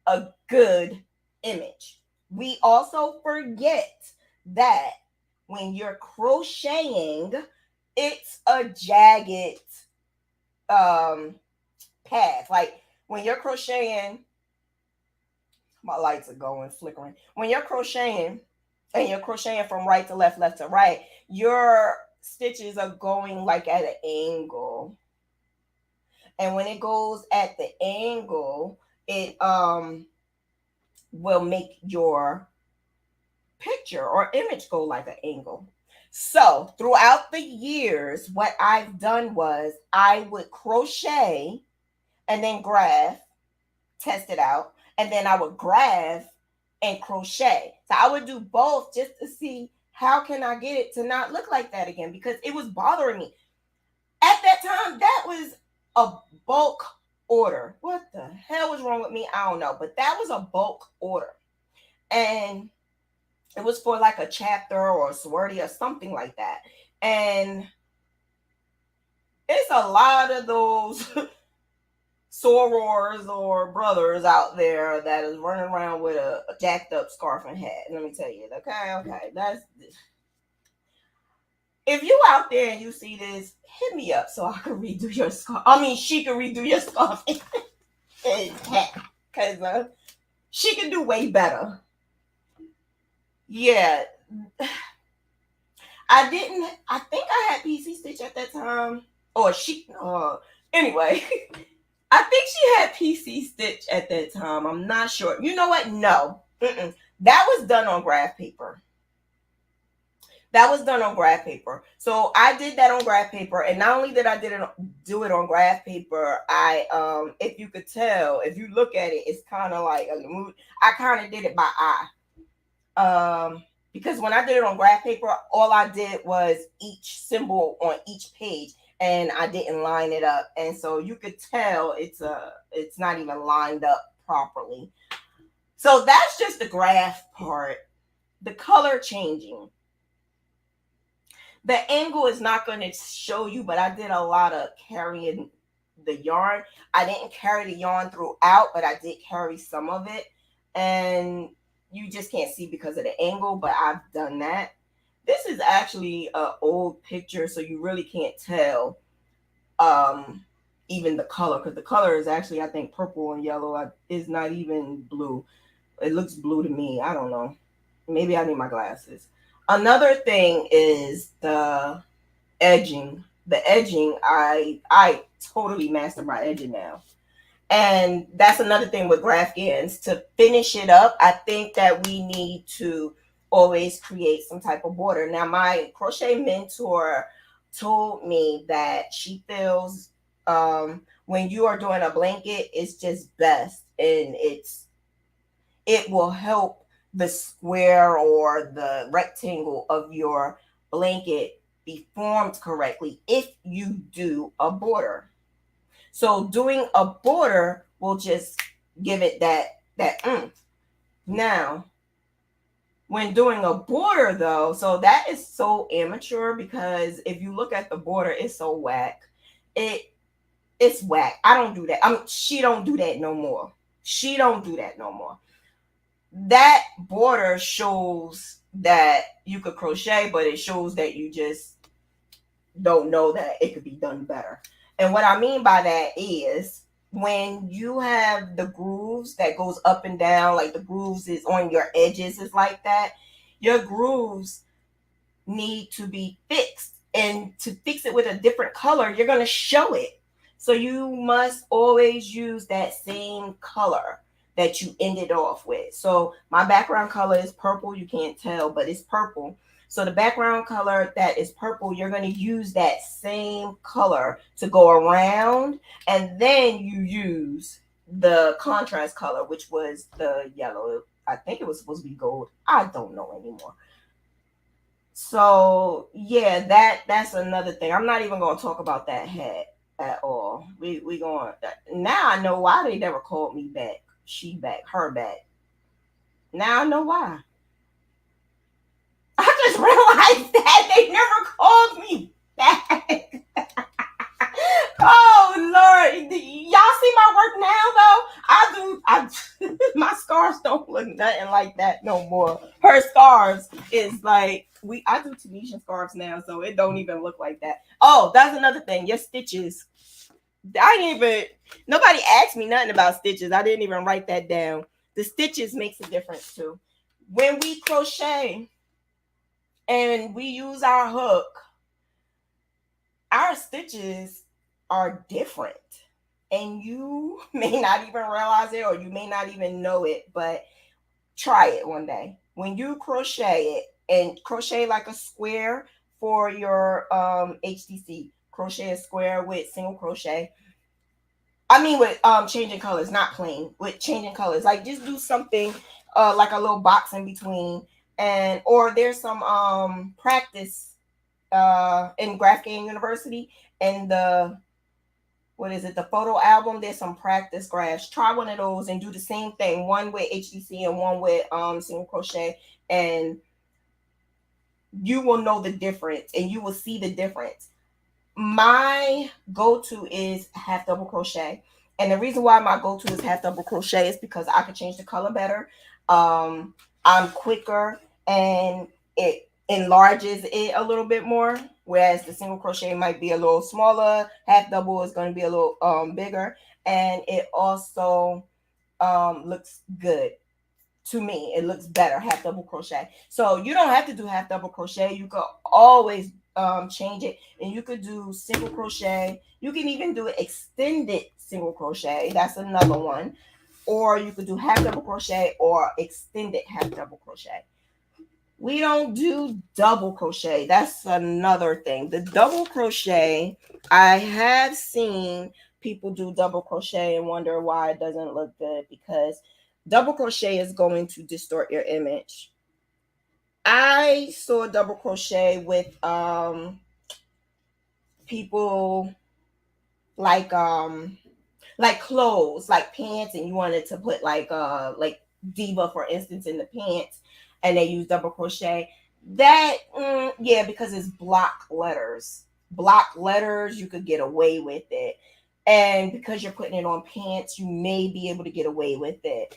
a good image. We also forget that when you're crocheting, it's a jagged path. Like when you're crocheting, my lights are going flickering. When you're crocheting and you're crocheting from right to left, left to right, your stitches are going like at an angle. And when it goes at the angle, it will make your picture or image go like an angle. So throughout the years, what I've done was I would crochet and then graph, test it out, and then I would graph and crochet. So I would do both just to see how can I get it to not look like that again, because it was bothering me. At that time, that was a bulk order. What the hell was wrong with me? I don't know, but that was a bulk order. And it was for like a chapter or a sorority or something like that. And it's a lot of those sorors or brothers out there that is running around with a jacked up scarf and hat. Let me tell you, okay, that's If you out there and you see this, hit me up so I can redo your scarf. I mean, she can redo your scarf and hat, because she can do way better. Yeah, I didn't. I think I had PC Stitch at that time, or she. Anyway, I think she had PC Stitch at that time. I'm not sure. You know what? No, that was done on graph paper. That was done on graph paper. So I did that on graph paper, and not only did I do it on graph paper, I if you could tell, if you look at it, it's kind of like I kind of did it by eye. Because when I did it on graph paper, all I did was each symbol on each page, and I didn't line it up, and so you could tell it's not even lined up properly. So that's just the graph part. The color changing. The angle is not going to show you, but I did a lot of carrying the yarn. I didn't carry the yarn throughout, but I did carry some of it, and you just can't see because of the angle, but I've done that. This is actually an old picture, so you really can't tell even the color, because the color is actually, I think, purple and yellow. It's not even blue. It looks blue to me. I don't know. Maybe I need my glasses. Another thing is the edging. The edging, I totally master my edging now. And that's another thing with Graphghans. To finish it up, I think that we need to always create some type of border. Now, my crochet mentor told me that she feels when you are doing a blanket, it's just best, and it will help the square or the rectangle of your blanket be formed correctly if you do a border. So doing a border will just give it that Now, when doing a border though, so that is so amateur, because if you look at the border, it's so whack. It's whack. I don't do that. She don't do that no more. She don't do that no more. That border shows that you could crochet, but it shows that you just don't know that it could be done better. And what I mean by that is when you have the grooves that goes up and down, like the grooves is on your edges, is like that. Your grooves need to be fixed. And to fix it with a different color, you're going to show it. So you must always use that same color that you ended off with. So my background color is purple. You can't tell, but it's purple. So the background color that is purple, you're going to use that same color to go around, and then you use the contrast color, which was the yellow. I think it was supposed to be gold. I don't know anymore. So yeah, that's another thing. I'm not even going to talk about that hat at all. We going now. I know why they never called me back. She back, her back. Now I know why. I just realized that they never called me back. Oh Lord, y'all see my work now though? My scarves don't look nothing like that no more. Her scarves is like I do Tunisian scarves now, so it don't even look like that. Oh, that's another thing. Your stitches. I didn't even nobody asked me nothing about stitches. I didn't even write that down. The stitches makes a difference too. When we crochet and we use our hook, our stitches are different, and you may not even realize it, or you may not even know it, but try it one day. When you crochet it, and crochet like a square for your HTC, crochet a square with single crochet. I mean with changing colors, not plain, with changing colors. Like just do something like a little box in between, and or there's some practice in Graphghan University, and the what is it, the photo album, there's some practice graphs. Try one of those and do the same thing, one with HTC and one with single crochet, and you will know the difference, and you will see the difference. My go-to is half double crochet, and the reason why my go-to is half double crochet is because I can change the color better. I'm quicker, and enlarges it a little bit more, whereas the single crochet might be a little smaller. Half double is going to be a little bigger, and it also looks good. To me, it looks better half double crochet. So you don't have to do half double crochet. You could always change it, and you could do single crochet. You can even do extended single crochet. That's another one. Or you could do half double crochet or extended half double crochet. We don't do double crochet. That's another thing. The double crochet, I have seen people do double crochet and wonder why it doesn't look good, because double crochet is going to distort your image. I saw double crochet with people like clothes, like pants, and you wanted to put like diva, for instance, in the pants, and they use double crochet. That yeah, because it's block letters, you could get away with it, and because you're putting it on pants, you may be able to get away with it.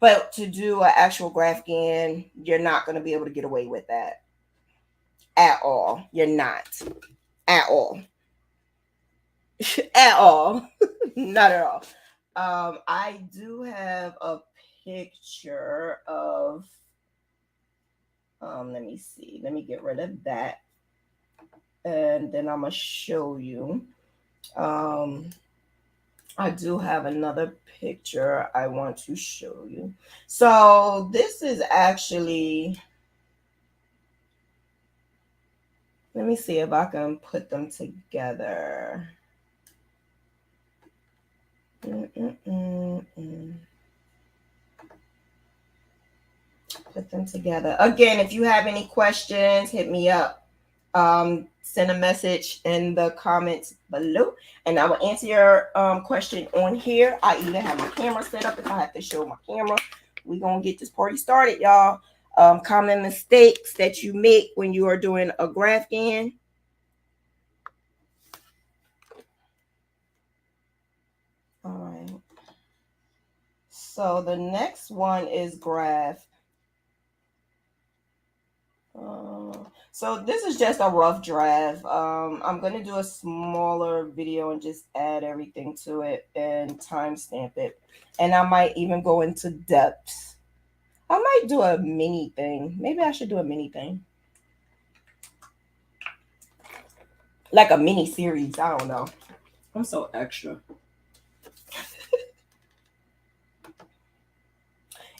But to do an actual Graphghan, you're not going to be able to get away with that at all. You're not at all. At all. Not at all. I do have a picture of. Let me see. Let me get rid of that, and then I'm gonna show you. Um, I do have another picture I want to show you. So this is actually. Let me see if I can put them together. Put them together. Again, if you have any questions, hit me up. Send a message in the comments below, and I will answer your question on here. I even have my camera set up if I have to show my camera. We're going to get this party started, y'all. Common mistakes that you make when you are doing a Graphghan. All right. So the next one is graph. So this is just a rough draft. I'm going to do a smaller video and just add everything to it and timestamp it. And I might even go into depths. I might do a mini thing. Maybe I should do a mini thing. Like a mini series. I don't know. I'm so extra.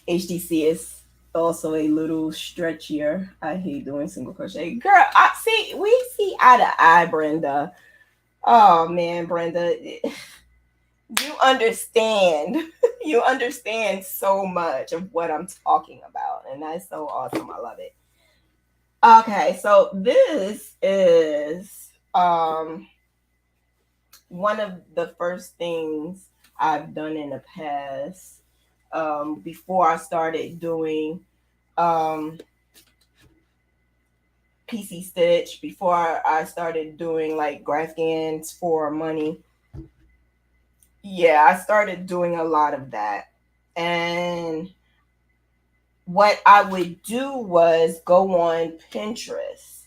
HDC is also a little stretchier. I hate doing single crochet. Girl, we see eye to eye, Brenda. Oh man, Brenda. You understand. You understand so much of what I'm talking about. And that's so awesome. I love it. Okay, so this is one of the first things I've done in the past. Before I started doing PC Stitch, before I started doing like Graphghans for money. Yeah, I started doing a lot of that. And what I would do was go on Pinterest,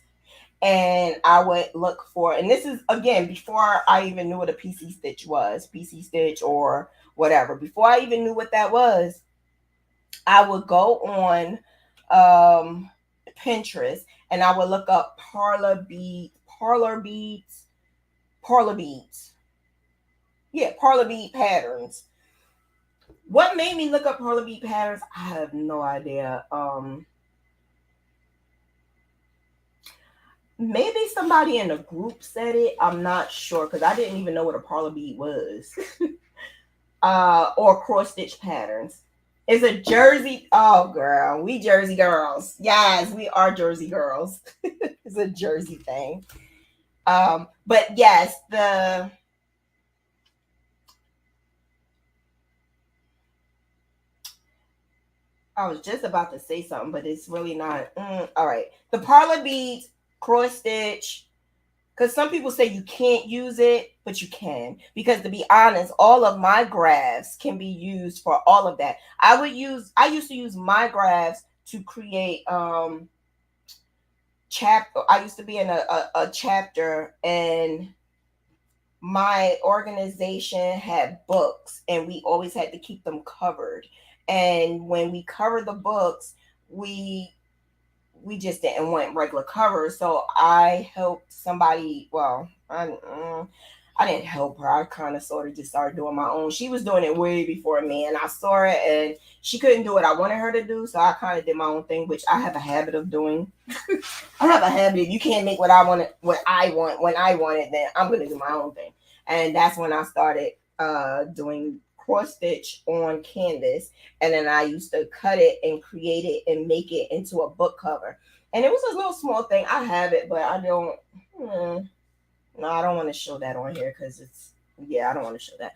and I would look for, and this is again before I even knew what a PC Stitch was, PC Stitch or whatever. Before I even knew what that was, I would go on Pinterest, and I would look up parlor beads. Yeah, parlor bead patterns. What made me look up parlor bead patterns? I have no idea. Maybe somebody in the group said it. I'm not sure, because I didn't even know what a parlor bead was. Or cross stitch patterns. It's a Jersey. Oh, girl, we Jersey girls. Yes, we are Jersey girls. It's a Jersey thing. But yes, I was just about to say something, but it's really not. All right, the parlor beads, cross stitch. Because some people say you can't use it, but you can. Because to be honest, all of my graphs can be used for all of that. I used to use my graphs to create chapter. I used to be in a chapter, and my organization had books, and we always had to keep them covered. And when we covered the books, we we just didn't want regular covers. So I helped somebody. Well, I didn't help her. I kind of sort of just started doing my own. She was doing it way before me, and I saw it, and she couldn't do what I wanted her to do. So I kind of did my own thing, which I have a habit of doing. I have a habit. If you can't make what I want when I want it, then I'm gonna do my own thing. And that's when I started doing cross stitch on canvas, and then I used to cut it and create it and make it into a book cover. And it was a little small thing. I have it, but I don't. Hmm, no, I don't want to show that on here because it's, yeah, I don't want to show that.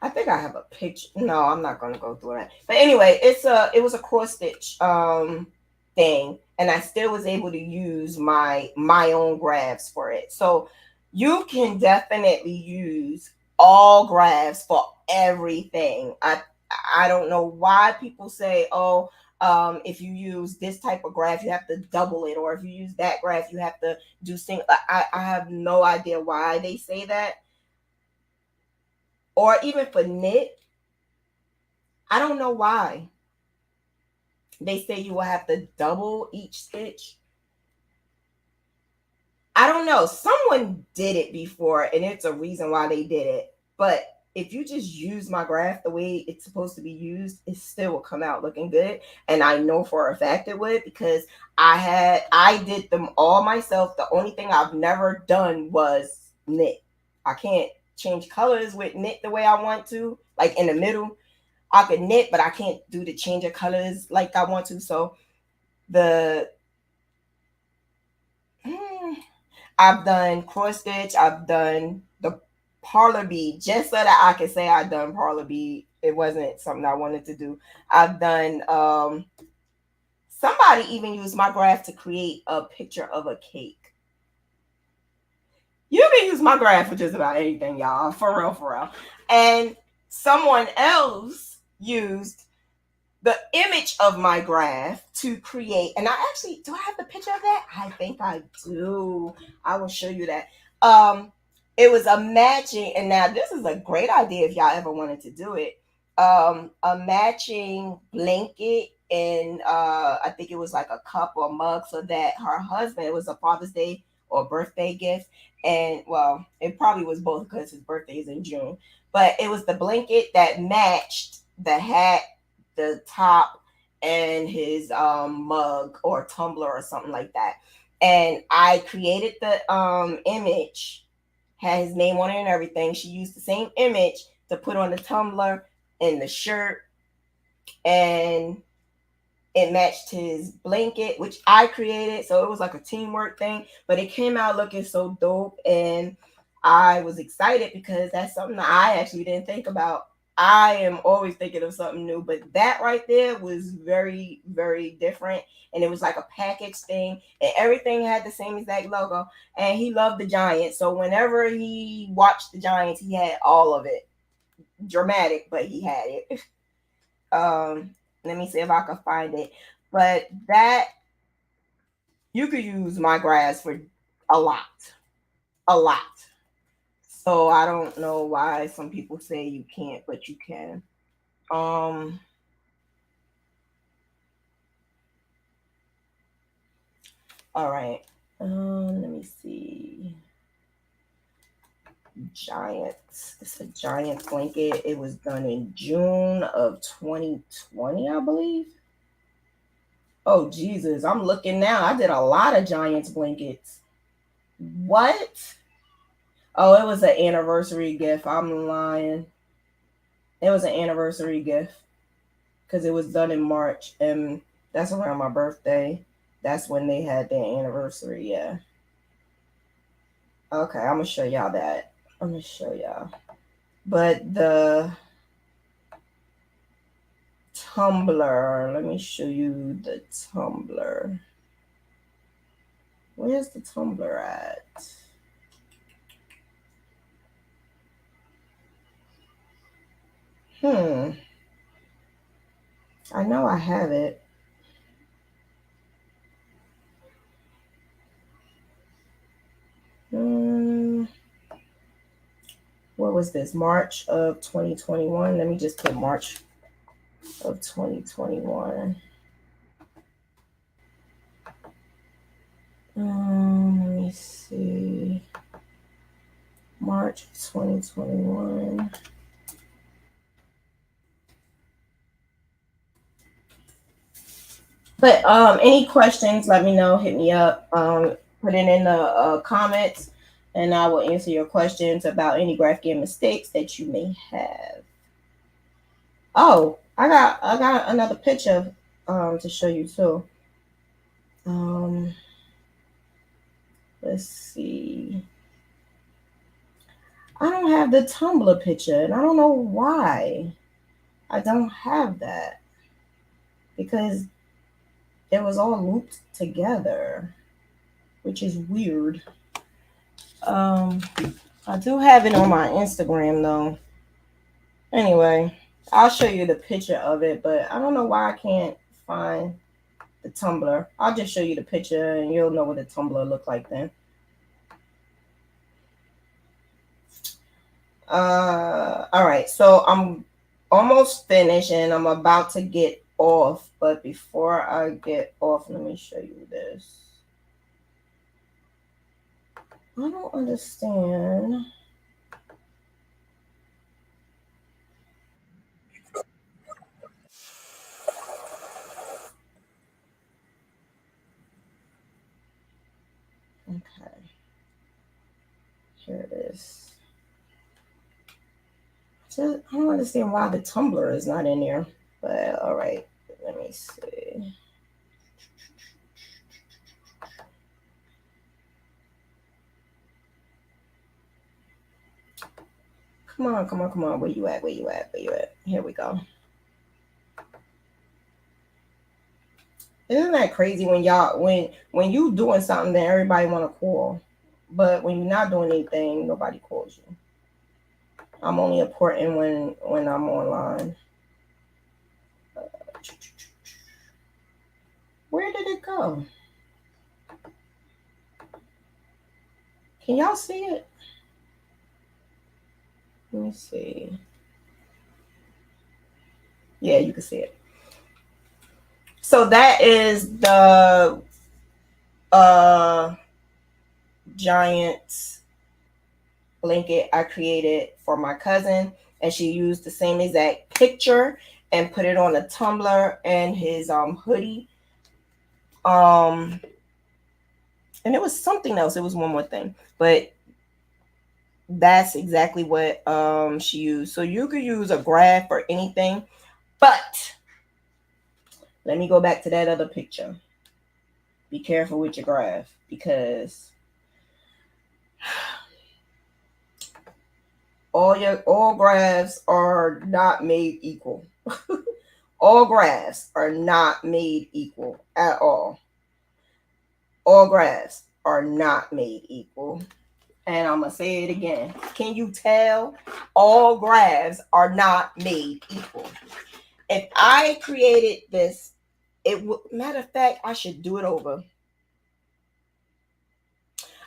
I think I have a picture. No, I'm not gonna go through that. But anyway, it was a cross stitch thing, and I still was able to use my own graphs for it. So you can definitely use all graphs for everything. I don't know why people say, oh, if you use this type of graph, you have to double it, or if you use that graph, you have to do single. I have no idea why they say that, or even for knit, I don't know why they say you will have to double each stitch. I don't know. Someone did it before, and it's a reason why they did it. But if you just use my graph the way it's supposed to be used, it still will come out looking good. And I know for a fact it would, because I did them all myself. The only thing I've never done was knit. I can't change colors with knit the way I want to, like in the middle. I could knit, but I can't do the change of colors like I want to. So the hmm, I've done cross stitch. I've done the parlor bead just so that I can say I've done parlor bead. It wasn't something I wanted to do. I've done. Somebody even used my graph to create a picture of a cake. You can use my graph for just about anything, y'all. For real, for real. And someone else used the image of my graph to create, and I actually, do I have the picture of that? I think I do. I will show you that. um it was a matching, and now this is a great idea if y'all ever wanted to do it. A matching blanket, and I think it was like a cup or mug, so that her husband, it was a Father's Day or birthday gift. And well, it probably was both because his birthday is in June. But it was the blanket that matched the hat, the top, and his mug or tumbler or something like that. And I created the image, had his name on it and everything. She used the same image to put on the tumbler and the shirt, and it matched his blanket, which I created. So it was like a teamwork thing, but it came out looking so dope. And I was excited because that's something that I actually didn't think about. I am always thinking of something new, but that right there was very, very different. And it was like a package thing, and everything had the same exact logo. And he loved the Giants. So whenever he watched the Giants, he had all of it. Dramatic, but he had it. Um, Let me see if I can find it. But that, you could use my grass for a lot, a lot. So I don't know why some people say you can't, but you can. Um, all right. Let me see. Giants. It's a giant blanket. It was done in June of 2020, I believe. Oh Jesus, I'm looking now. I did a lot of Giants blankets. What? Oh, it was an anniversary gift. I'm lying. It was an anniversary gift because it was done in March, and that's around my birthday. That's when they had their anniversary. Yeah. Okay, I'm gonna show y'all that. I'm gonna show y'all. But the tumbler. Let me show you the tumbler. Where's the tumbler at? Hmm. I know I have it. was this? March of 2021. Let me just put March of 2021. Let me see. March 2021. But any questions, let me know. Hit me up. Put it in the comments, and I will answer your questions about any Graphghan mistakes that you may have. Oh, I got another picture to show you too. Um, let's see. I don't have the Tumblr picture, and I don't know why. I don't have that because it was all looped together, which is weird. Um, I do have it on my Instagram though. Anyway, I'll show you the picture of it, but I don't know why I can't find the Tumblr. I'll just show you the picture and you'll know what the Tumblr looked like then. All right, so I'm almost finished and I'm about to get off, but before I get off, let me show you this. I don't understand. Okay, here it is. Just, I don't understand why the Tumblr is not in there, but all right, let me see. Come on, come on, come on. Where you at? Where you at? Where you at? Here we go. Isn't that crazy when y'all when you doing something then everybody want to call, but when you're not doing anything, nobody calls you. I'm only important when I'm online. Where did it go? Can y'all see it? Let me see. Yeah, you can see it. So that is the giant blanket I created for my cousin, and she used the same exact picture and put it on a tumbler and his hoodie. Um, and it was something else. It was one more thing, but that's exactly what she used. So you could use a graph or anything, but let me go back to that other picture. Be careful with your graph because all graphs are not made equal. All graphs are not made equal at all. All graphs are not made equal. And I'm going to say it again. Can you tell? All graphs are not made equal. If I created this, it would, matter of fact, I should do it over.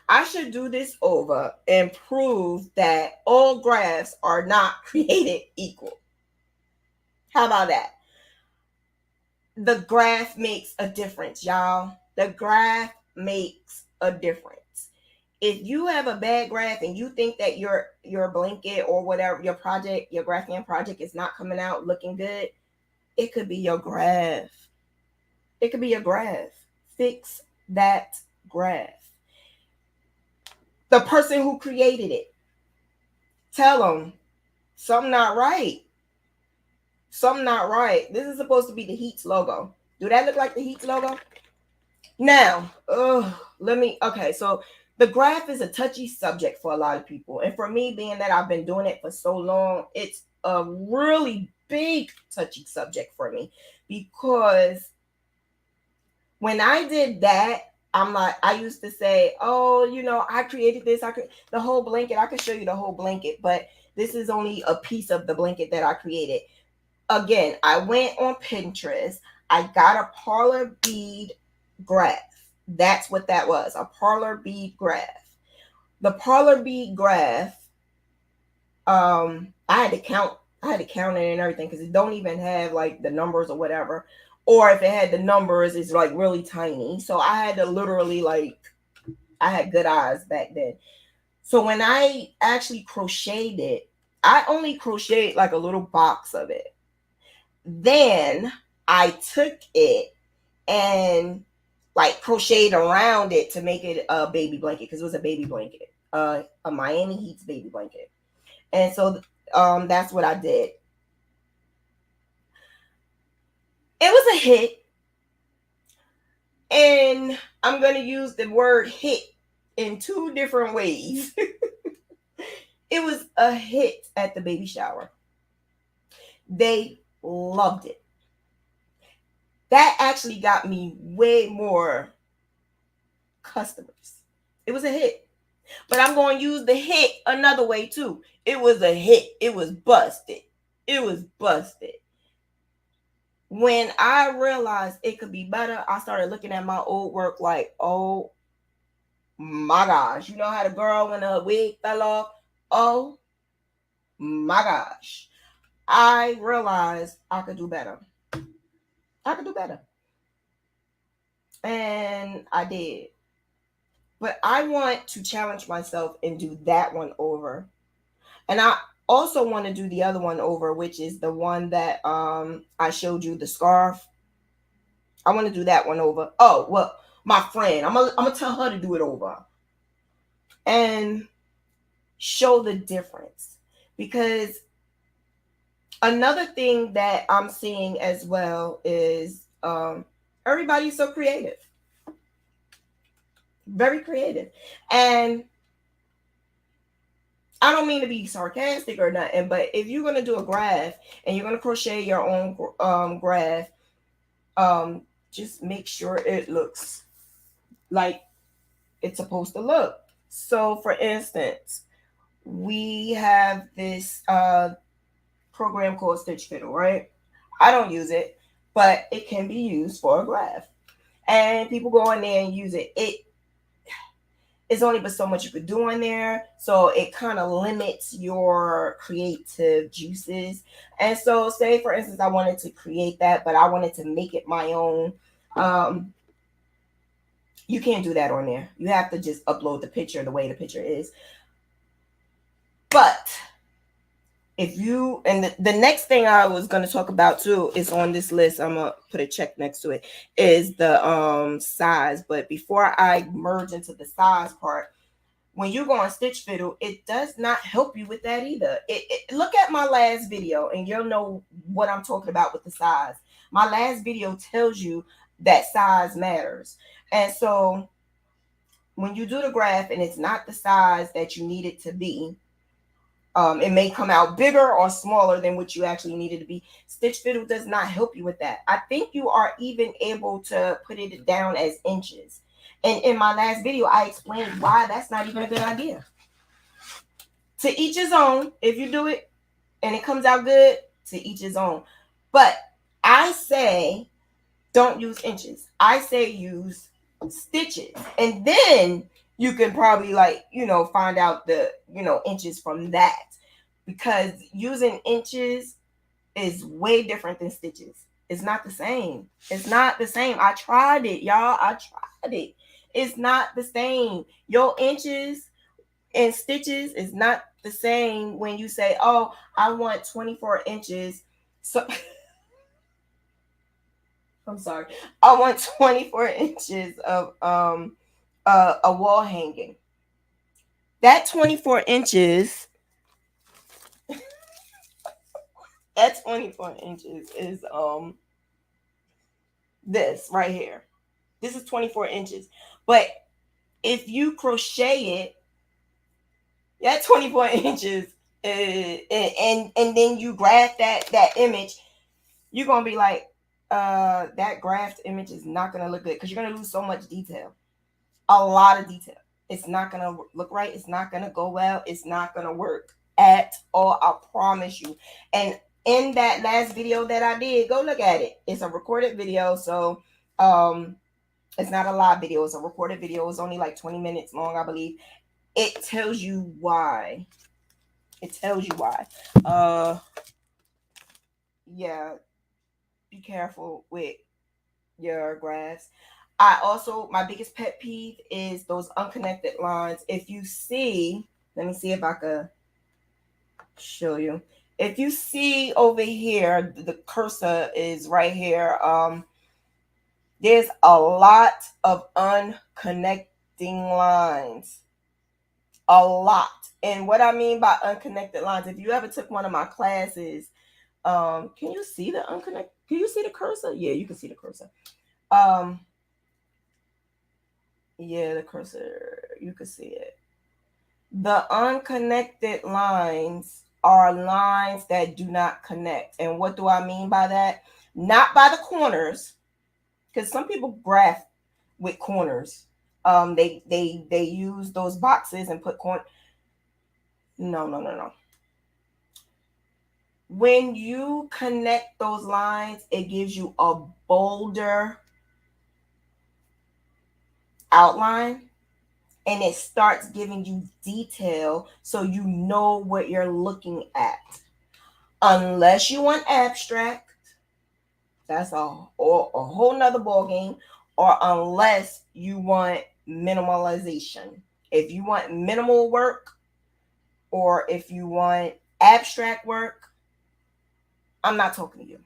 I should do this over and prove that all graphs are not created equal. How about that? The graph makes a difference, y'all. The graph makes a difference. If you have a bad graph and you think that your blanket or whatever your project, your Graphghan project is not coming out looking good, it could be your graph. It could be your graph. Fix that graph. The person who created it, tell them something not right. Something not right. This is supposed to be the Heats logo. Do that look like the Heats logo? Now, okay, so the graph is a touchy subject for a lot of people. And for me, being that I've been doing it for so long, it's a really big touchy subject for me because when I did that, I'm like, I used to say, oh, I created this. The whole blanket. I could show you the whole blanket, but this is only a piece of the blanket that I created. Again, I went on Pinterest. I got a parlor bead graph. That's what that was, a parlor bead graph. The parlor bead graph I had to count. I had to count it and everything because it don't even have like the numbers or whatever. Or if it had the numbers, it's like really tiny. So I had to literally like, I had good eyes back then. So when I actually crocheted it, I only crocheted like a little box of it. Then I took it and like crocheted around it to make it a baby blanket because it was a baby blanket, a Miami Heat's baby blanket. And so that's what I did. It was a hit, and I'm going to use the word hit in two different ways. It was a hit at the baby shower. They loved it. That actually got me way more customers. It was a hit. But I'm going to use the hit another way too. It was a hit. It was busted. It was busted. When I realized it could be better, I started looking at my old work like, oh my gosh. You know how the girl when her wig fell off? Oh my gosh. I realized I could do better. I could do better. And I did. But I want to challenge myself and do that one over. And I also want to do the other one over, which is the one that I showed you, the scarf. I want to do that one over. Oh, well, my friend, I'm gonna tell her to do it over and show the difference. Because another thing that I'm seeing as well is everybody's so creative. Very creative. And I don't mean to be sarcastic or nothing, but if you're gonna do a graph and you're gonna crochet your own graph, just make sure it looks like it's supposed to look. So, for instance, we have this program called Stitch Fiddle, right? I don't use it, but it can be used for a graph, and people go in there and use it. It's only but so much you could do in there, so it kind of limits your creative juices. And so, say for instance, I wanted to create that, but I wanted to make it my own. You can't do that on there. You have to just upload the picture the way the picture is. But if you, and the next thing I was going to talk about too is on this list, I'm gonna put a check next to it, is the size. But before I merge into the size part, when you go on Stitch Fiddle, it does not help you with that either. Look at my last video and you'll know what I'm talking about with the size. My last video tells you that size matters. And so when you do the graph and it's not the size that you need it to be, it may come out bigger or smaller than what you actually need it to be. Stitch Fiddle does not help you with that. I think you are even able to put it down as inches. And in my last video, I explained why that's not even a good idea. To each his own. If you do it and it comes out good, to each his own. But I say don't use inches. I say use stitches. And then you can probably find out the, inches from that. Because using inches is way different than stitches. It's not the same. It's not the same. I tried it, y'all. I tried it. It's not the same. Your inches and stitches is not the same when you say, oh, I want 24 inches. So I'm sorry. I want 24 inches of a wall hanging. That 24 inches, that 24 inches is this right here. This is 24 inches. But if you crochet it, that 24 inches and then you graph that image, you're gonna be like, that graphed image is not gonna look good because you're gonna lose so much detail. A lot of detail. It's not gonna look right. It's not gonna go well. It's not gonna work at all. I promise you. And in that last video that I did, go look at it. It's a recorded video, so it's not a live video. It's a recorded video. It's only like 20 minutes long, I believe. It tells you why It tells you why. Uh, yeah, be careful with your graphs. I also, my biggest pet peeve is those unconnected lines. If you see, let me see if I could show you. If you see over here, the cursor is right here. There's a lot of unconnecting lines. A lot. And what I mean by unconnected lines, if you ever took one of my classes, can you see the unconnected? Can you see the cursor? Yeah, you can see the cursor. Um, yeah, the cursor, you can see it. The unconnected lines are lines that do not connect. And what do I mean by that? Not by the corners, because some people graph with corners. They use those boxes and put corn. No, no, no, no. When you connect those lines, it gives you a bolder outline, and it starts giving you detail so you know what you're looking at. Unless you want abstract, that's a whole nother ball game. Or unless you want minimalization. If you want minimal work, or if you want abstract work, I'm not talking to you.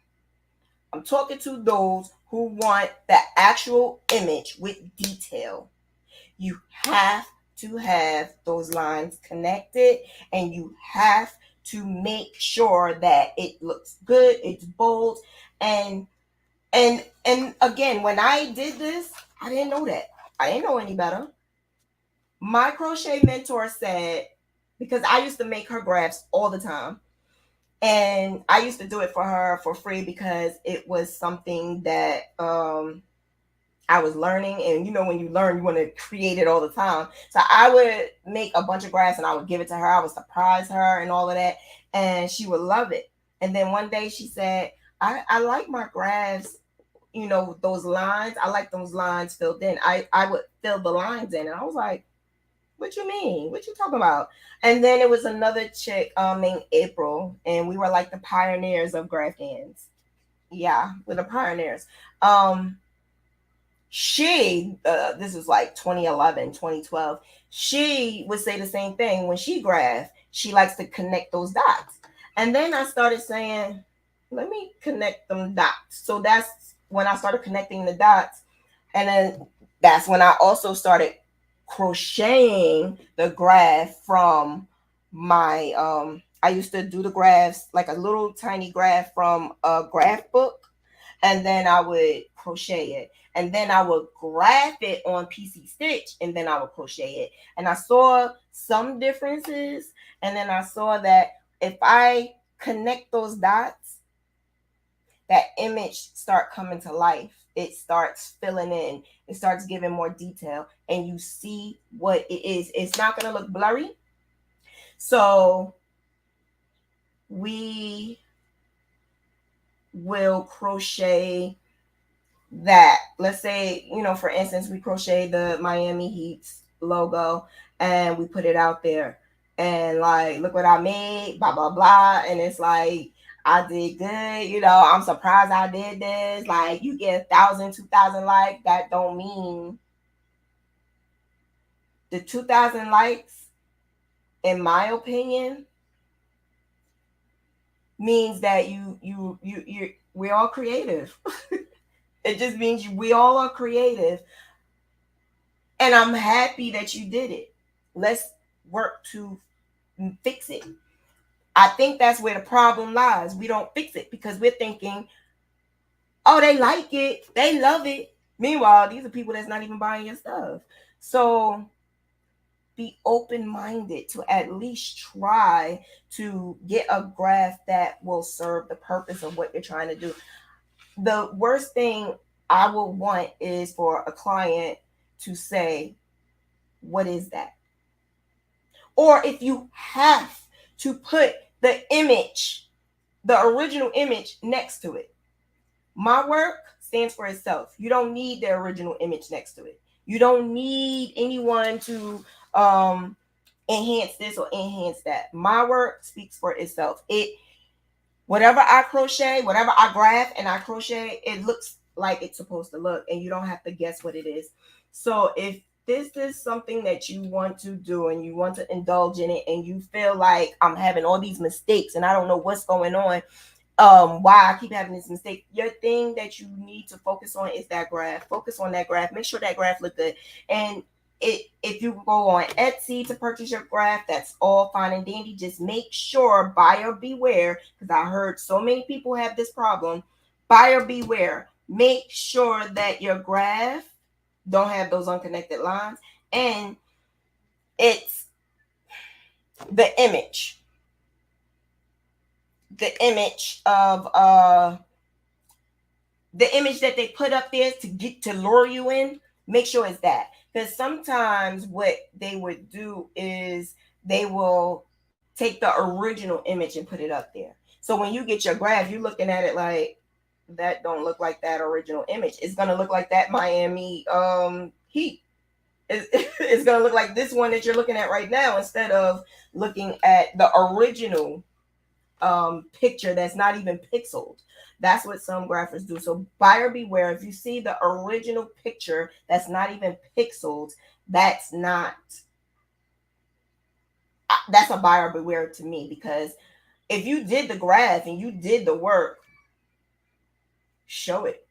I'm talking to those who want the actual image with detail. You have to have those lines connected, and you have to make sure that it looks good, it's bold, and again, when I did this, I didn't know that. I didn't know any better. My crochet mentor said, because I used to make her graphs all the time, and I used to do it for her for free because it was something that I was learning, and you know, when you learn, you want to create it all the time. So I would make a bunch of graphs and I would give it to her. I would surprise her and all of that, and she would love it. And then one day she said, I like my graphs, you know, those lines. I like those lines filled in. I would fill the lines in, and I was like, what you mean? What you talking about? And then it was another chick named April, and we were like the pioneers of Graphghans. Yeah, we're the pioneers. Um, she this was like 2011, 2012. She would say the same thing when she graphed. She likes to connect those dots. And then I started saying, let me connect them dots. So that's when I started connecting the dots. And then that's when I also started crocheting the graph from my I used to do the graphs like a little tiny graph from a graph book, and then I would crochet it, and then I would graph it on PC Stitch, and then I would crochet it. And I saw some differences, and then I saw that if I connect those dots, that image start coming to life. It starts filling in. It starts giving more detail, and you see what it is. It's not going to look blurry. So we will crochet that. Let's say, you know, for instance, we crochet the Miami Heat's logo and we put it out there, and like, look what I made, blah blah blah. And it's like, I did good, you know, I'm surprised I did this. Like, you get 1,000, 2,000 likes, that don't mean the 2,000 likes, in my opinion, means that we're all creative. It just means we all are creative. And I'm happy that you did it. Let's work to fix it. I think that's where the problem lies. We don't fix it because we're thinking, oh, they like it, they love it. Meanwhile, these are people that's not even buying your stuff. So be open-minded to at least try to get a graph that will serve the purpose of what you're trying to do. The worst thing I would want is for a client to say, what is that? Or if you have to put the image, the original image next to it. My work stands for itself. You don't need the original image next to it. You don't need anyone to enhance this or enhance that. My work speaks for itself. Whatever I crochet, whatever I graph and I crochet, it looks like it's supposed to look, and you don't have to guess what it is. So if this is something that you want to do and you want to indulge in it, and you feel like I'm having all these mistakes and I don't know what's going on, why I keep having this mistake, your thing that you need to focus on is that graph. Focus on that graph. Make sure that graph look good. And if you go on Etsy to purchase your graph, that's all fine and dandy. Just make sure, buyer beware, because I heard so many people have this problem. Buyer beware. Make sure that your graph don't have those unconnected lines, and it's the image of the image that they put up there to get to lure you in. Make sure it's that, because sometimes what they would do is they will take the original image and put it up there. So when you get your graph, you're looking at it like, that don't look like that original image. It's gonna look like that Miami Heat. It's gonna look like this one that you're looking at right now, instead of looking at the original picture that's not even pixeled. That's what some graphers do. So buyer beware. If you see the original picture that's not even pixeled, that's not that's a buyer beware to me. Because if you did the graph and you did the work, show it.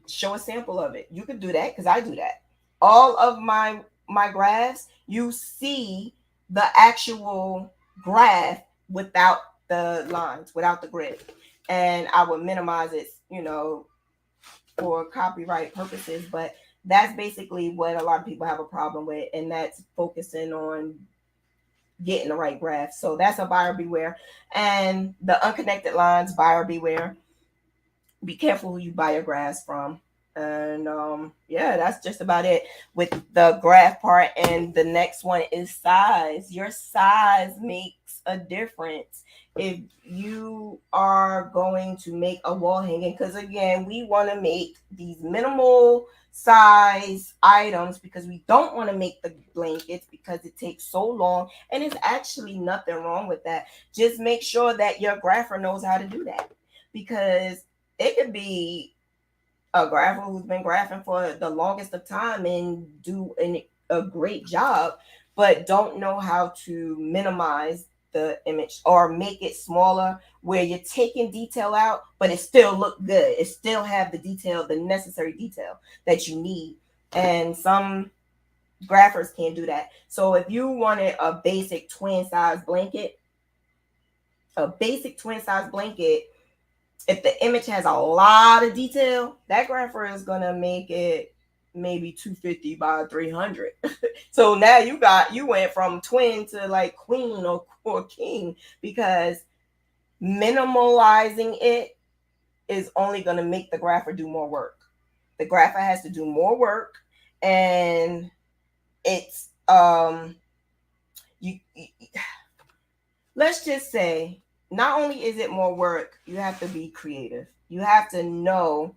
Show a sample of it. You could do that, because I do that. All of my graphs, you see the actual graph without the lines, without the grid. And I would minimize it, for copyright purposes. But that's basically what a lot of people have a problem with, and that's focusing on getting the right graph. So that's a buyer beware. And the unconnected lines, buyer beware. Be careful who you buy your graphs from. And yeah, that's just about it with the graph part. And the next one is size. Your size makes a difference if you are going to make a wall hanging, because again, we want to make these minimal size items because we don't want to make the blankets because it takes so long, and it's actually nothing wrong with that. Just make sure that your grapher knows how to do that, because it could be a grapher who's been graphing for the longest of time and do a great job, but don't know how to minimize the image or make it smaller where you're taking detail out, but it still look good. It still have the detail, the necessary detail that you need. And some graphers can't do that. So if you wanted a basic twin size blanket, if the image has a lot of detail, that grapher is gonna make it maybe 250 by 300. So now you went from twin to like queen or king, because minimalizing it is only gonna make the grapher do more work. The grapher has to do more work, and it's you let's just say, not only is it more work, you have to be creative. You have to know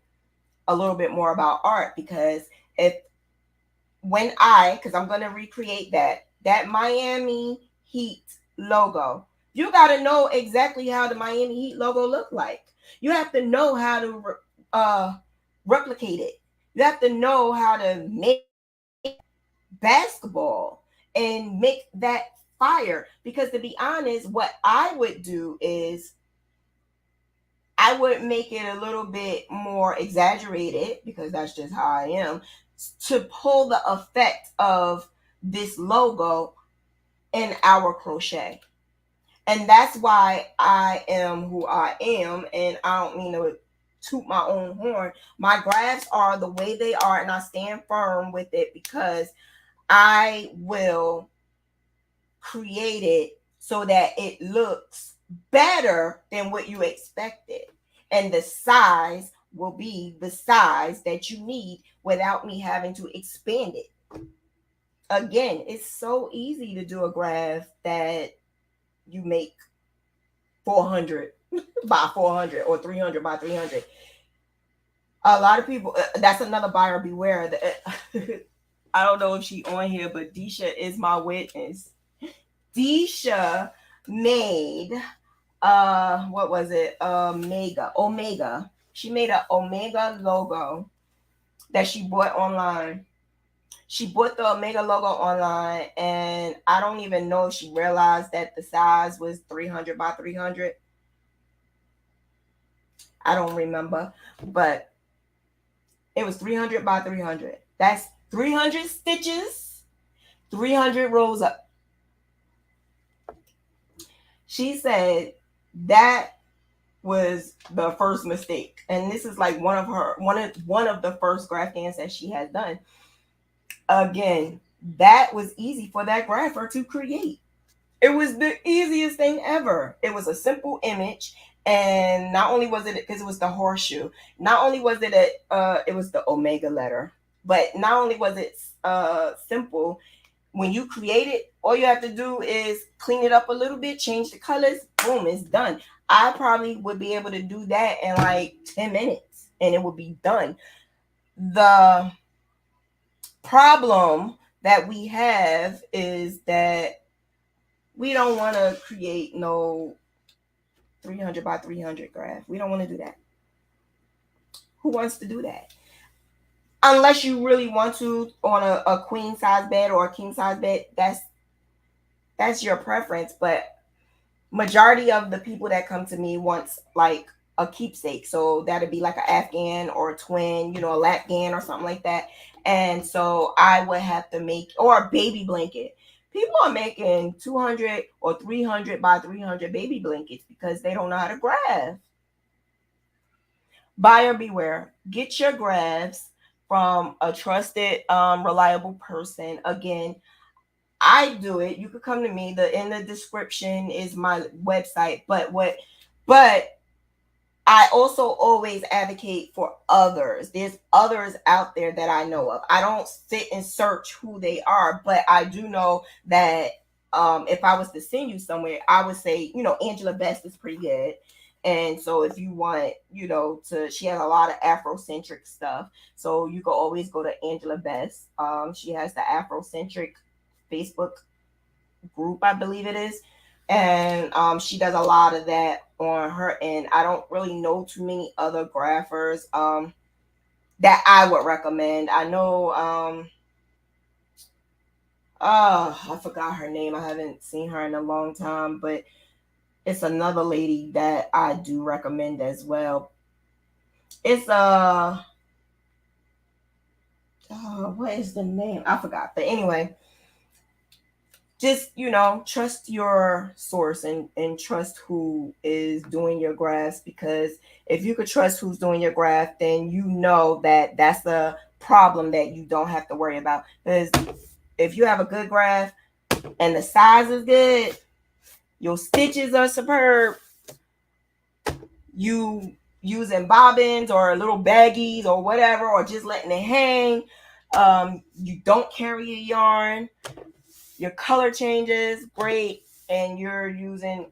a little bit more about art, because because I'm going to recreate that Miami Heat logo, you got to know exactly how the Miami Heat logo look like. You have to know how to replicate it. You have to know how to make basketball and make that fire. Because to be honest, what I would do is I would make it a little bit more exaggerated, because that's just how I am, to pull the effect of this logo in our crochet. And that's why I am who I am. And I don't mean to toot my own horn. My graphs are the way they are, and I stand firm with it, because I will create it so that it looks better than what you expected. And the size will be the size that you need without me having to expand it. Again, it's so easy to do a graph that you make 400 by 400 or 300 by 300. A lot of people, that's another buyer beware. I don't know if she on here, but Disha is my witness. Disha made what was it? Omega. She made an Omega logo that she bought online. She bought the Omega logo online, and I don't even know if she realized that the size was 300 by 300. I don't remember, but it was 300 by 300. That's 300 stitches, 300 rows up. She said that was the first mistake, and this is like one of the first Graphghans that she has done. Again, that was easy for that grapher to create. It was the easiest thing ever. It was a simple image, and not only was it because it was the horseshoe, not only was it it was the omega letter, but not only was it simple. When you create it, all you have to do is clean it up a little bit, change the colors, boom, it's done. I probably would be able to do that in like 10 minutes and it would be done. The problem that we have is that we don't want to create no 300 by 300 graph. We don't want to do that. Who wants to do that? Unless you really want to on a queen size bed or a king size bed, that's your preference. But majority of the people that come to me wants like a keepsake. So that'd be like an Afghan or a twin, a Lapghan or something like that. And so I would have to make, or a baby blanket. People are making 200 or 300 by 300 baby blankets because they don't know how to graph. Buyer beware. Get your graphs from a trusted, reliable person. Again, I do it. You could come to me. In the description is my website. But I also always advocate for others. There's others out there that I know of. I don't sit and search who they are, but I do know that if I was to send you somewhere, I would say, Angela Best is pretty good. And so if you want, she has a lot of Afrocentric stuff. So you can always go to Angela Best. She has the Afrocentric Facebook group, I believe it is. And she does a lot of that on her end. I don't really know too many other graphers that I would recommend. I know I forgot her name. I haven't seen her in a long time, but it's another lady that I do recommend as well. It's what is the name? I forgot. But anyway, just trust your source and trust who is doing your graphs, because if you could trust who's doing your graph, then that's a problem that you don't have to worry about. Because if you have a good graph and the size is good, your stitches are superb, you using bobbins or little baggies or whatever, or just letting it hang, you don't carry a yarn, your color changes great, and you're using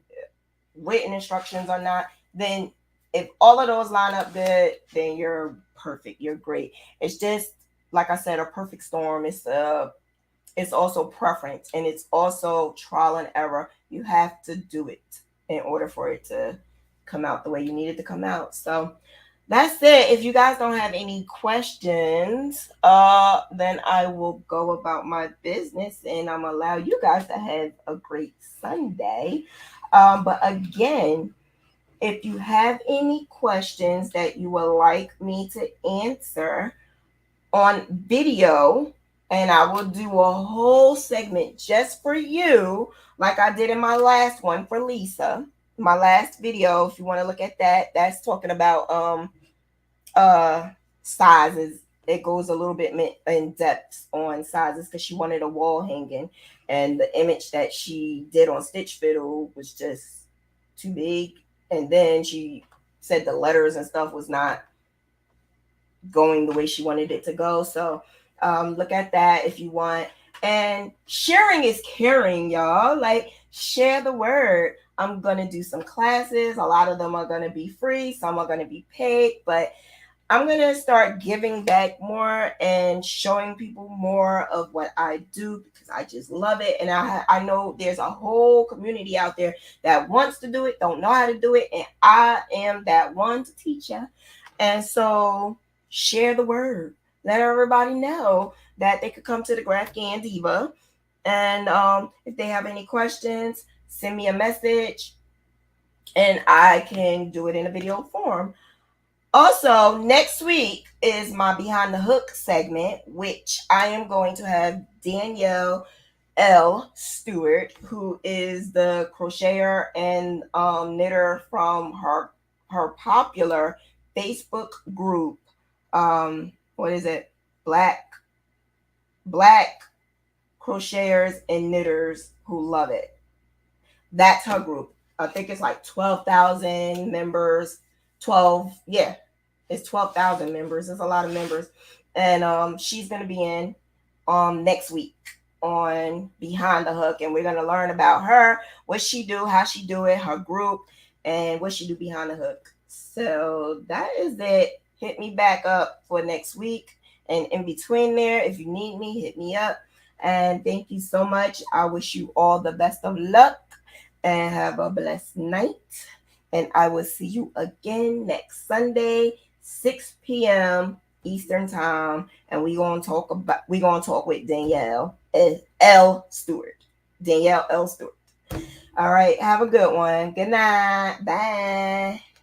written instructions or not, then if all of those line up good, then you're perfect, you're great. It's just like I said, a perfect storm. It's also preference, and it's also trial and error. You have to do it in order for it to come out the way you need it to come out. So that's it. If you guys don't have any questions, then I will go about my business, and I'm allow you guys to have a great Sunday. But again, if you have any questions that you would like me to answer on video, and I will do a whole segment just for you, like I did in my last one for Lisa. My last video, if you want to look at that, that's talking about sizes. It goes a little bit in depth on sizes because she wanted a wall hanging, and the image that she did on Stitch Fiddle was just too big, and then she said the letters and stuff was not going the way she wanted it to go. So look at that if you want. And sharing is caring, y'all. Like, share the word. I'm gonna do some classes. A lot of them are gonna be free, some are gonna be paid, but I'm gonna start giving back more and showing people more of what I do because I just love it, and I know there's a whole community out there that wants to do it, don't know how to do it, and I am that one to teach you. And so share the word, let everybody know that they could come to the Graphghan Diva, and if they have any questions, send me a message, and I can do it in a video form. Also, next week is my Behind the Hook segment, which I am going to have Danielle L. Stewart, who is the crocheter and knitter from her popular Facebook group. What is it? Black crocheters and knitters who love it. That's her group. I think it's like 12,000 members. 12, yeah, it's 12,000 members. It's a lot of members. And she's going to be in next week on Behind the Hook. And we're going to learn about her, what she do, how she do it, her group, and what she do behind the hook. So that is it. Hit me back up for next week. And in between there, if you need me, hit me up. And thank you so much. I wish you all the best of luck and have a blessed night. And I will see you again next Sunday, 6 p.m. Eastern Time. And we're gonna talk with Danielle L. Stewart. Danielle L. Stewart. All right, have a good one. Good night. Bye.